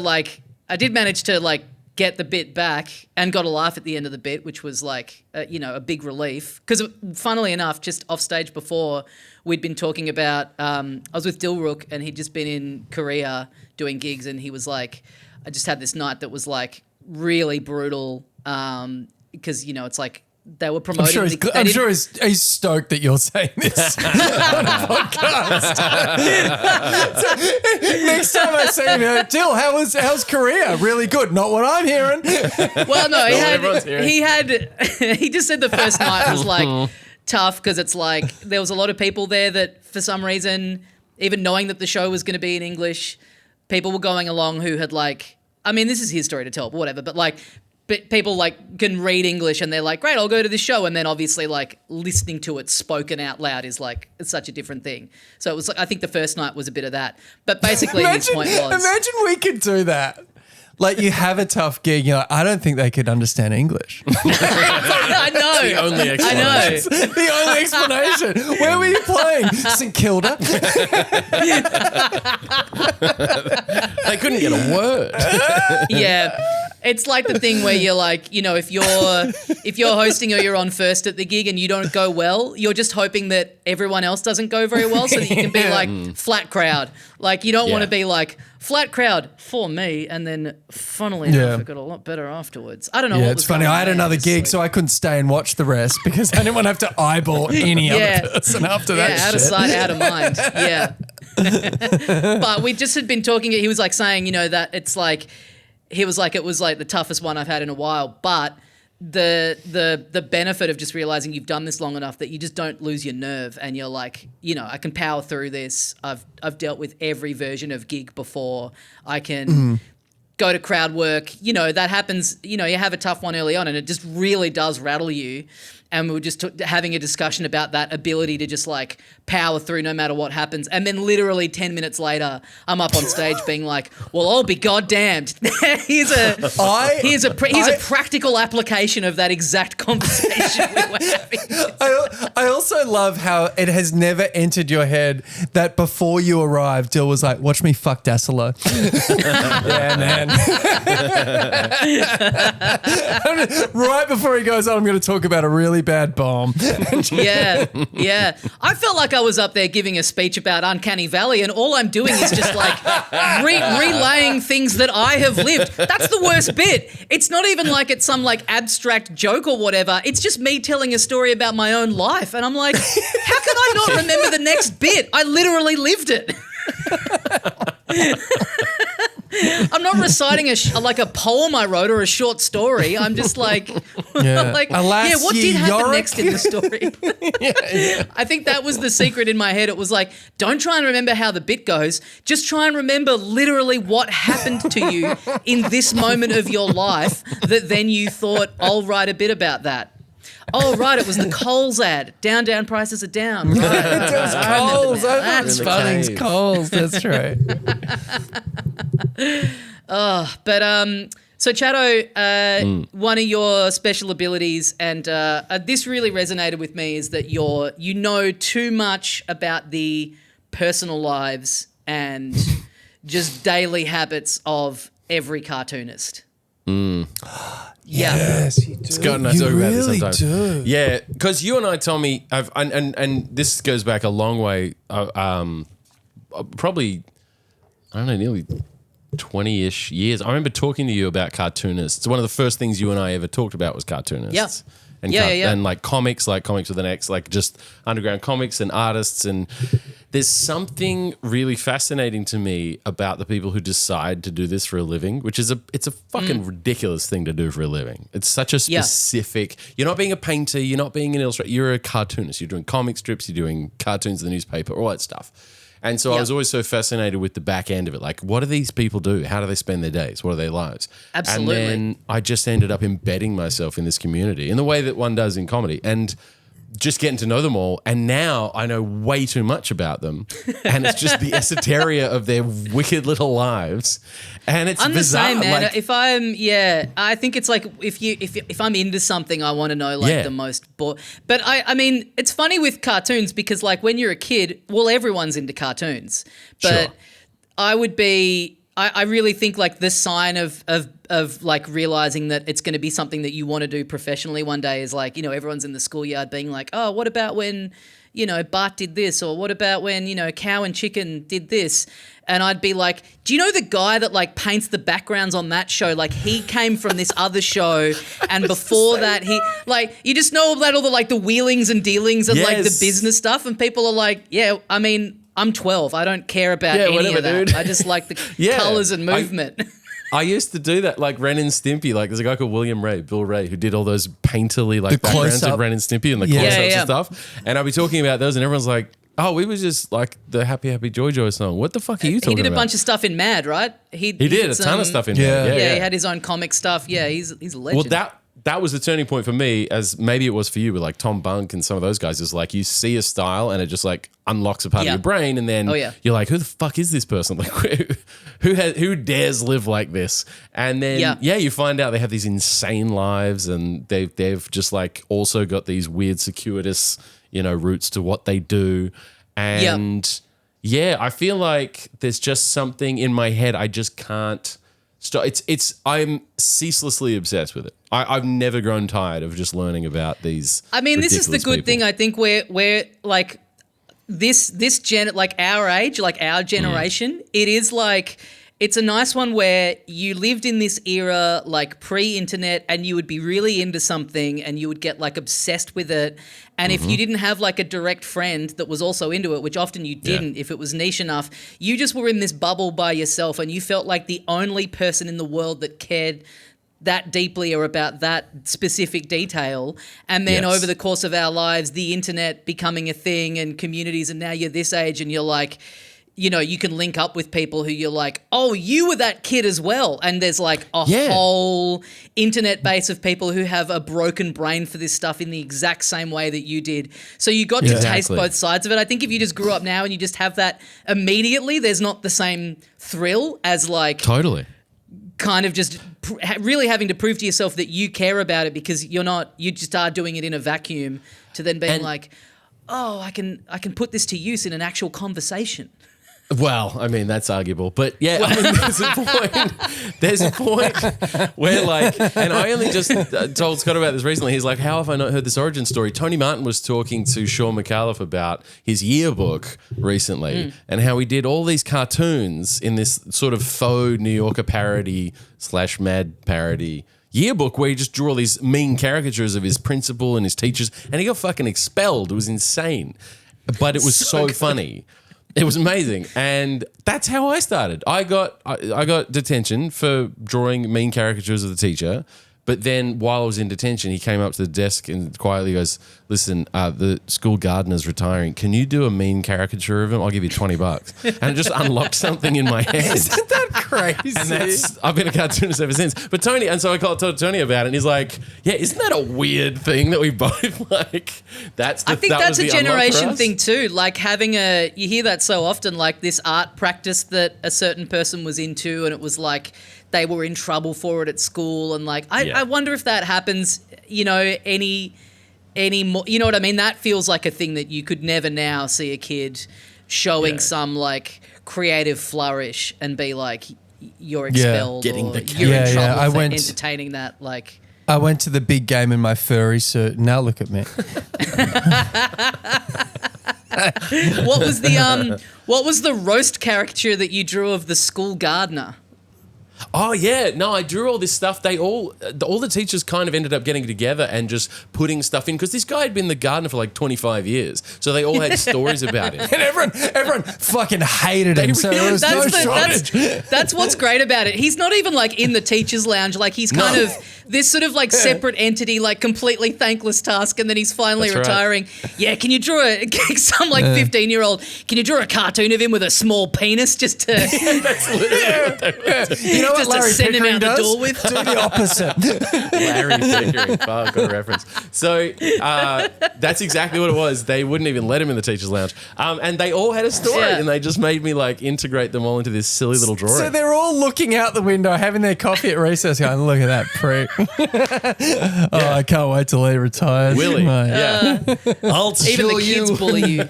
get the bit back and got a laugh at the end of the bit, which was like, a big relief. Because funnily enough, just off stage before, we'd been talking about, I was with Dilrook and he'd just been in Korea doing gigs and he was like, I just had this night that was like really brutal because, it's like, they were promoting. I'm sure he's stoked that you're saying this on a podcast. Next time I see him, Dill, how's Korea? Really good. Not what I'm hearing. Well, no, he just said the first night was like tough because it's like there was a lot of people there that for some reason, even knowing that the show was going to be in English, people were going along who had like, I mean, this is his story to tell, but whatever, but like, but people like can read English and they're like, great, I'll go to this show. And then obviously like listening to it spoken out loud is like, it's such a different thing. So it was like, I think the first night was a bit of that. But basically his point was. Imagine we could do that. Like you have a tough gig, you're like, I don't think they could understand English. I know. The only explanation. I know. The only explanation. Where were you playing? St Kilda. They couldn't get a word. Yeah. It's like the thing where you're like, if you're hosting or you're on first at the gig and you don't go well, you're just hoping that everyone else doesn't go very well so that you can be like flat crowd. Like you don't want to be like flat crowd for me and then funnily enough it got a lot better afterwards. I don't know what it's was funny. going I had on another there. gig, so I couldn't stay and watch the rest because I didn't want to have to eyeball any other person after that out of shit. sight, out of mind. Yeah. But we just had been talking. He was like saying, that it's like, he was like, it was like the toughest one I've had in a while. But the benefit of just realizing you've done this long enough that you just don't lose your nerve, and you're like, I can power through this. I've dealt with every version of gig before. I can go to crowd work. That happens. You have a tough one early on, and it just really does rattle you. And we were just having a discussion about that ability to just like power through no matter what happens. And then literally 10 minutes later, I'm up on stage being like, well, I'll be goddamned. here's a practical application of that exact conversation we were having. I also love how it has never entered your head that before you arrived, Dill was like, watch me fuck Dassolo. Yeah, man. Right before he goes on, I'm going to talk about a really bad bomb. Yeah. I felt like I was up there giving a speech about Uncanny Valley, and all I'm doing is just like relaying things that I have lived. That's the worst bit. It's not even like it's some like abstract joke or whatever. It's just me telling a story about my own life. And I'm like, how can I not remember the next bit? I literally lived it. I'm not reciting a poem I wrote or a short story. I'm just like, Alas, what did happen Yorick? next in the story? I think that was the secret in my head. It was like, don't try and remember how the bit goes. Just try and remember literally what happened to you in this moment of your life that then you thought, I'll write a bit about that. Oh, right, it was the Coles ad. Down, prices are down. Right. It was Coles. I thought That's Bunnings cave. Coles. That's right. So Chatto, one of your special abilities, and this really resonated with me, is that you know too much about the personal lives and just daily habits of every cartoonist. Yes, you do. Scott and I you talk about this really sometimes. do. Yeah, because you and I, Tommy, and this goes back a long way. Probably, I don't know, nearly 20-ish years. I remember talking to you about cartoonists. One of the first things you and I ever talked about was cartoonists. Yeah. And and like comics with an X, like just underground comics and artists. And there's something really fascinating to me about the people who decide to do this for a living, which is it's a fucking ridiculous thing to do for a living. It's such a specific, you're not being a painter, you're not being an illustrator, you're a cartoonist. You're doing comic strips, you're doing cartoons in the newspaper, all that stuff. And so I was always so fascinated with the back end of it. Like, what do these people do? How do they spend their days? What are their lives? Absolutely. And then I just ended up embedding myself in this community in the way that one does in comedy, and just getting to know them all. And now I know way too much about them. And it's just the esoteria of their wicked little lives. And it's I'm bizarre. the same, man. Like, I think it's like if I'm into something, I want to know like the most. But I mean, it's funny with cartoons because like when you're a kid, well, everyone's into cartoons. But Sure. I really think like the sign of like realizing that it's going to be something that you want to do professionally one day is like, everyone's in the schoolyard being like, oh, what about when, Bart did this, or what about when, Cow and Chicken did this? And I'd be like, do you know the guy that like paints the backgrounds on that show? Like he came from this other show, and before that he like, you just know all the like the wheelings and dealings and like the business stuff, and people are like, yeah, I mean, I'm 12. I don't care about any whatever, of that. dude. I just like the colours and movement. I used to do that, like Ren and Stimpy. Like, there's a guy called Bill Ray, who did all those painterly like backgrounds of Ren and Stimpy and the close-ups and stuff. And I'll be talking about those, and everyone's like, "Oh, we was just like the Happy Happy Joy Joy song. What the fuck are you talking about?" He did a bunch of stuff in Mad, right? He did a ton of stuff in Mad. Yeah, he had his own comic stuff. Yeah, he's a legend. Well, that was the turning point for me, as maybe it was for you with like Tom Bunk and some of those guys. Is like you see a style and it just like unlocks a part of your brain, and then you're like, who the fuck is this person? Like, who dares live like this? And then you find out they have these insane lives, and they've just like also got these weird circuitous roots to what they do, and I feel like there's just something in my head I just can't stop. I'm ceaselessly obsessed with it. I've never grown tired of just learning about these. I mean, this is the good thing. I think we're like this like our age, like our generation. It is like it's a nice one where you lived in this era like pre-internet and you would be really into something and you would get like obsessed with it. And if you didn't have like a direct friend that was also into it, which often you didn't if it was niche enough, you just were in this bubble by yourself and you felt like the only person in the world that cared that deeply or about that specific detail. And then over the course of our lives, the internet becoming a thing and communities, and now you're this age and you're like, you know, you can link up with people who you're like, oh, you were that kid as well. And there's like a whole internet base of people who have a broken brain for this stuff in the exact same way that you did. So you got to taste both sides of it. I think if you just grew up now and you just have that immediately, there's not the same thrill as like kind of just really having to prove to yourself that you care about it, because you just are doing it in a vacuum, to then being like, oh, I can put this to use in an actual conversation. Well, I mean, that's arguable. But yeah, I mean, there's a point where like, and I only just told Scott about this recently. He's like, how have I not heard this origin story? Tony Martin was talking to Sean McAuliffe about his yearbook recently and how he did all these cartoons in this sort of faux New Yorker parody / mad parody yearbook where he just drew all these mean caricatures of his principal and his teachers, and he got fucking expelled. It was insane. But it was so funny. It was amazing, and that's how I started. I got detention for drawing mean caricatures of the teacher, but then while I was in detention, he came up to the desk and quietly goes, listen, the school gardener's retiring. Can you do a mean caricature of him? I'll give you $20. And it just unlocked something in my head. Isn't that crazy? And I've been a cartoonist ever since. But Tony, and so I told Tony about it, and he's like, yeah, isn't that a weird thing that we both like? I think that's a generation thing too. Like you hear that so often, like this art practice that a certain person was into, and it was like they were in trouble for it at school. And like, I wonder if that happens, you know, any more, you know what I mean? That feels like a thing that you could never now see a kid showing some like creative flourish and be like, you're expelled, getting or the you're in trouble for entertaining that. Like, I went to the big game in my furry suit. Now look at me. What was the roast caricature that you drew of the school gardener? Oh yeah, no, I drew all this stuff. All the teachers kind of ended up getting together and just putting stuff in, because this guy had been the gardener for like 25 years, so they all had stories about him. And everyone fucking hated him. So there was no shortage. That's what's great about it. He's not even like in the teachers' lounge. Like he's kind of this sort of like separate entity, like completely thankless task, and then he's finally retiring. Right. Yeah, can you draw some like 15-year-old? Can you draw a cartoon of him with a small penis just to? That's literally you know what just Larry to send him out does? the door with? Do the opposite. Larry Pickering, got a reference. So that's exactly what it was. They wouldn't even let him in the teachers' lounge, and they all had a story, and they just made me like integrate them all into this silly little drawing. So they're all looking out the window, having their coffee at recess, going, "Look at that prick." I can't wait till he retires. Willie, I'll even the kids bully you.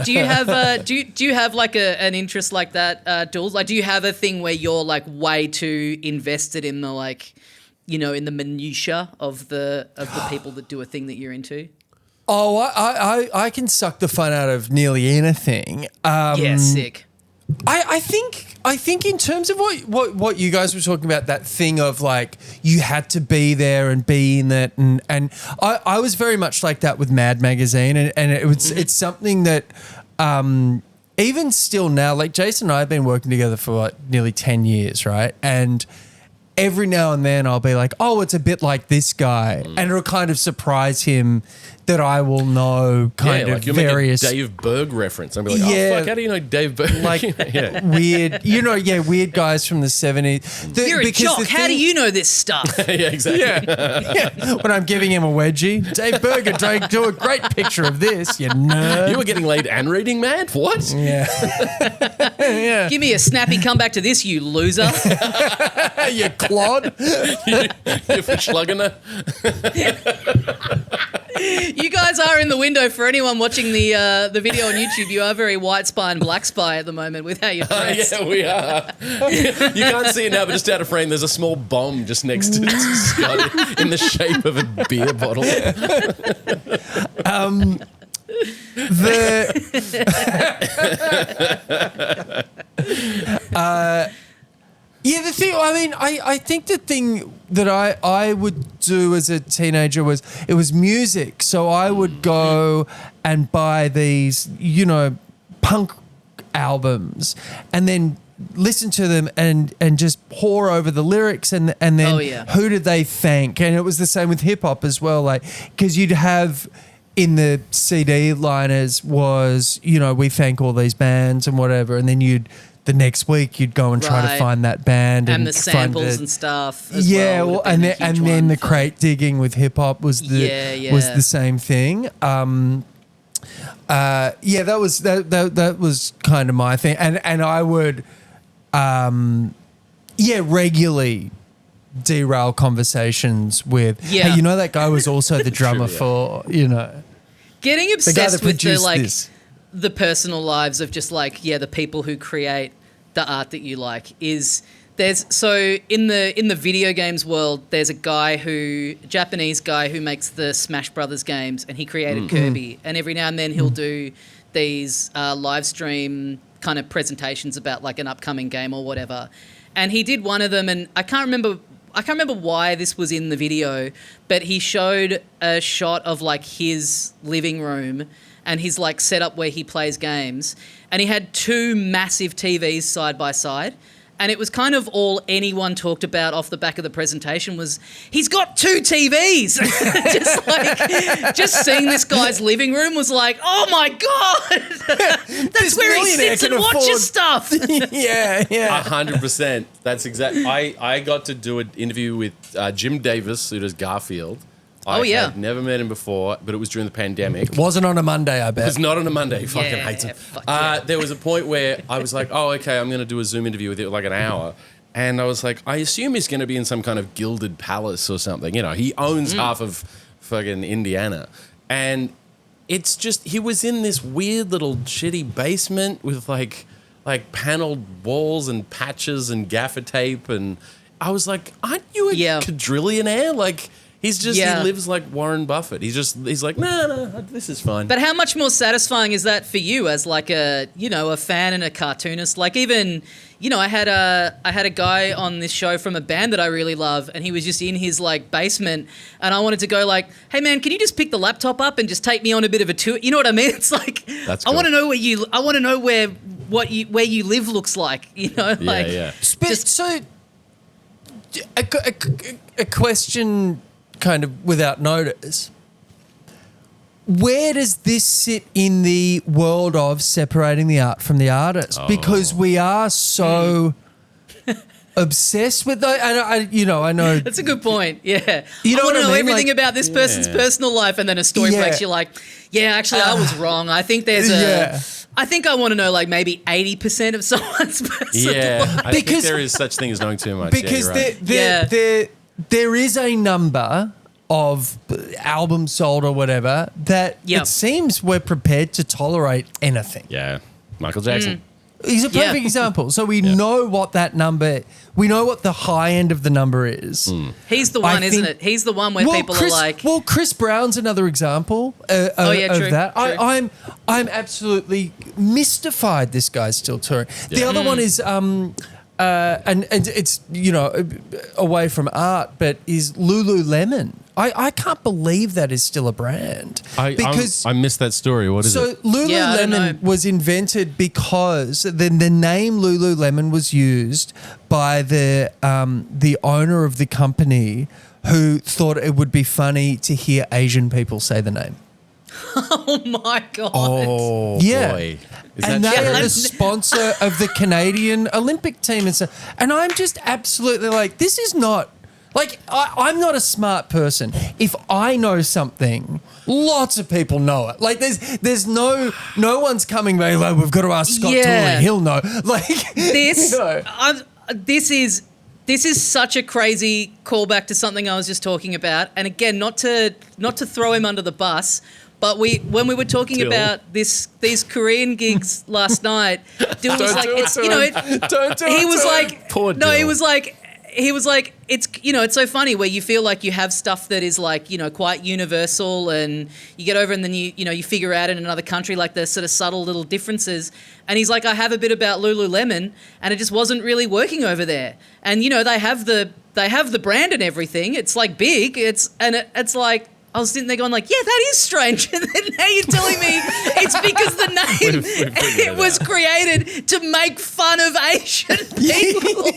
Do you have like an interest like that, Dools? Like, do you have a thing where you're like way too invested in the like, you know, in the minutia of the people that do a thing that you're into? Oh, I can suck the fun out of nearly anything. Sick. I think in terms of what you guys were talking about, that thing of like you had to be there and be in it, and I was very much like that with Mad Magazine, and it's something that even still now, like Jason and I have been working together for like nearly 10 years, right? And every now and then I'll be like, oh, it's a bit like this guy, and it'll kind of surprise him that I will know kind of you'll various make a Dave Berg reference. I'll be like, oh fuck, how do you know Dave Berg? Like weird, weird guys from the 70s. You're a jock. How do you know this stuff? Yeah, exactly. Yeah. When I'm giving him a wedgie, Dave Berger drew a great picture of this, you nerd. You were getting laid and reading Mad? What? Yeah. Give me a snappy comeback to this, you loser. You clod. You're for slugging her. You guys are in the window for anyone watching the video on YouTube. You are very white spy and black spy at the moment with how you're dressed. Yeah, we are. You can't see it now, but just out of frame, there's a small bomb just next to Scott in the shape of a beer bottle. The thing, I mean, I think the thing that I would do as a teenager was, it was music. So I would go and buy these, punk albums and then listen to them and just pore over the lyrics and then who did they thank? And it was the same with hip hop as well, like, because you'd have in the CD liners was, we thank all these bands and whatever, and then the next week you'd go and try to find that band and the samples and stuff. As well, and then the crate digging with hip hop was the same thing. That was kind of my thing, and I would, regularly derail conversations with, hey, that guy was also the drummer for, Getting obsessed with this. The personal lives of just the people who create the art that you like in the video games world, there's a Japanese guy who makes the Smash Brothers games, and he created Kirby, and every now and then he'll do these live stream kind of presentations about like an upcoming game or whatever. And he did one of them, and I can't remember why this was in the video, but he showed a shot of like his living room and his like setup where he plays games, and he had two massive TVs side by side. And it was kind of all anyone talked about off the back of the presentation was, he's got two TVs. just seeing this guy's living room was like, oh my God, that's where he sits and watches stuff. Yeah. 100%. That's exactly. I got to do an interview with Jim Davis, who does Garfield. I had never met him before, but it was during the pandemic. Wasn't on a Monday, I bet. It was not on a Monday. He fucking hates him. There was a point where I was like, oh, okay, I'm going to do a Zoom interview with you, like an hour. And I was like, I assume he's going to be in some kind of gilded palace or something. He owns half of fucking Indiana. And it's just, he was in this weird little shitty basement with like paneled walls and patches and gaffer tape. And I was like, aren't you a quadrillionaire? Like, he's just, he lives like Warren Buffett. He's like, no, this is fine. But how much more satisfying is that for you as like a fan and a cartoonist? Like even, I had a guy on this show from a band that I really love, and he was just in his like basement, and I wanted to go like, hey man, can you just pick the laptop up and just take me on a bit of a tour? You know what I mean? It's like, that's cool. I want to know where you live looks like, like. Yeah. So a question kind of without notice. Where does this sit in the world of separating the art from the artist? Because we are so obsessed with those. And I know. That's a good point. Yeah. You know I want to know I mean? everything about this person's personal life, and then a story breaks. You're like, actually, I was wrong. I think there's I think I want to know like maybe 80% of someone's personal life. I think there is such thing as knowing too much. Because there is a number of albums sold or whatever that it seems we're prepared to tolerate anything. Yeah. Michael Jackson. He's a perfect example. So we know what that number, we know what the high end of the number is. He's the one, isn't it? He's the one where people are like... Well, Chris Brown's another example of that. True. I'm absolutely mystified this guy's still touring. Yeah. The other one is... and it's, away from art, but is Lululemon. I can't believe that is still a brand. I missed that story. What is it? So Lululemon was invented because the name Lululemon was used by the owner of the company, who thought it would be funny to hear Asian people say the name. Oh my God. Oh, yeah. boy. And they are the sponsor of the Canadian Olympic team and stuff. And I'm just absolutely like, this is not, like, I'm not a smart person. If I know something, lots of people know it. Like, there's no one's coming back like, we've got to ask Scott Dooley. He'll know. Like, this, this is such a crazy callback to something I was just talking about. And again, not to throw him under the bus, but when we were talking about these Korean gigs last night, Dill was like, don't do it. He was like, Poor no, Dill. he was like, he was like, it's, it's so funny where you feel like you have stuff that is like, quite universal, and you get over and then you figure out in another country like the sort of subtle little differences. And he's like, I have a bit about Lululemon and it just wasn't really working over there. And, they have the brand and everything. It's like big. It's like, I was sitting there going like, yeah, that is strange. And then now you're telling me it's because the name it was created to make fun of Asian people.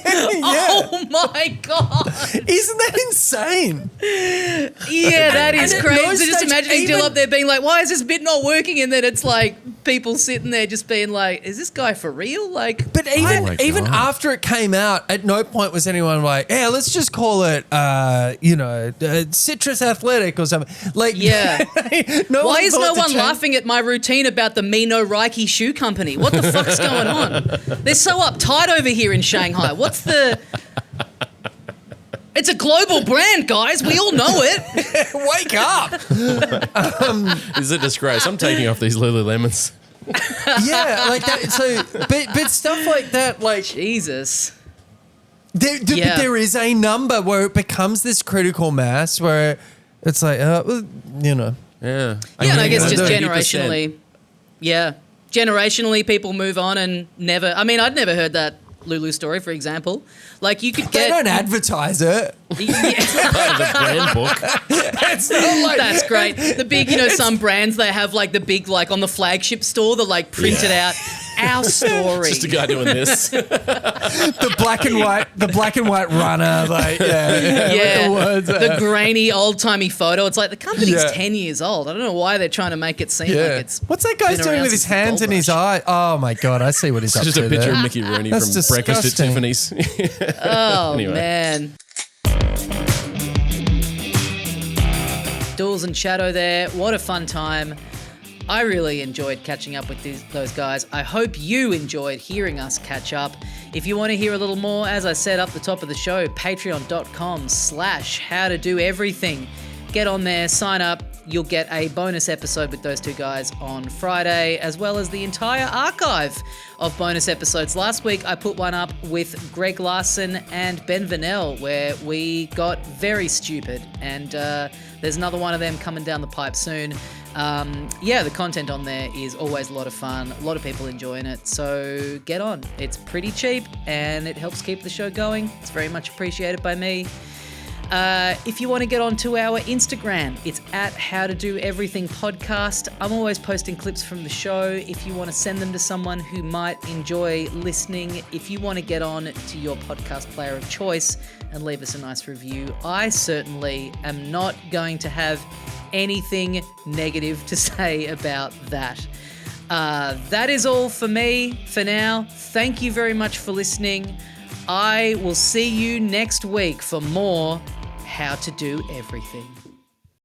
Oh my God. Isn't that insane? Yeah, that is crazy. Just imagining Dill up there being like, why is this bit not working? And then it's like people sitting there just being like, is this guy for real? Like, but even after it came out, at no point was anyone like, yeah, let's just call it, Citrus Athletic or something. Like, yeah. Why is no one change? laughing at my routine about the Mino Reiki shoe company? What the fuck's going on? They're so uptight over here in Shanghai. It's a global brand, guys. We all know it. Wake up. It's a disgrace. I'm taking off these Lululemons. Yeah, like that. So, but stuff like that, like Jesus. But there is a number where it becomes this critical mass where it's like, Yeah. Yeah, and I guess just 30%. generationally. Yeah. Generationally, people move on and never. I mean, I'd never heard that Lulu story, for example. Like, you could they get. don't advertise it. The brand book. It's not like That's great. The big, some brands, they have like the big, like on the flagship store, the like printed out our story. Just a guy doing this. the black and white runner, like with the words. The grainy old-timey photo. It's like the company's 10 years old. I don't know why they're trying to make it seem like it's. What's that guy been doing around with his since the hands gold in his eye? Oh my God, I see what he's up Just to a picture there. of Mickey Rooney That's from Breakfast at disgusting. Tiffany's. Oh, Anyway. man. Dools and Shadow there. What a fun time. I really enjoyed catching up with those guys. I hope you enjoyed hearing us catch up. If you want to hear a little more, as I said up the top of the show, patreon.com/howtodoeverything. Get on there, sign up. You'll get a bonus episode with those two guys on Friday, as well as the entire archive of bonus episodes. Last week, I put one up with Greg Larson and Ben Vanel, where we got very stupid. And there's another one of them coming down the pipe soon. The content on there is always a lot of fun. A lot of people enjoying it. So get on. It's pretty cheap and it helps keep the show going. It's very much appreciated by me. If you want to get onto our Instagram, it's at How to Do Everything Podcast. I'm always posting clips from the show. If you want to send them to someone who might enjoy listening, if you want to get on to your podcast player of choice and leave us a nice review, I certainly am not going to have anything negative to say about that. That is all for me for now. Thank you very much for listening. I will see you next week for more How to Do Everything.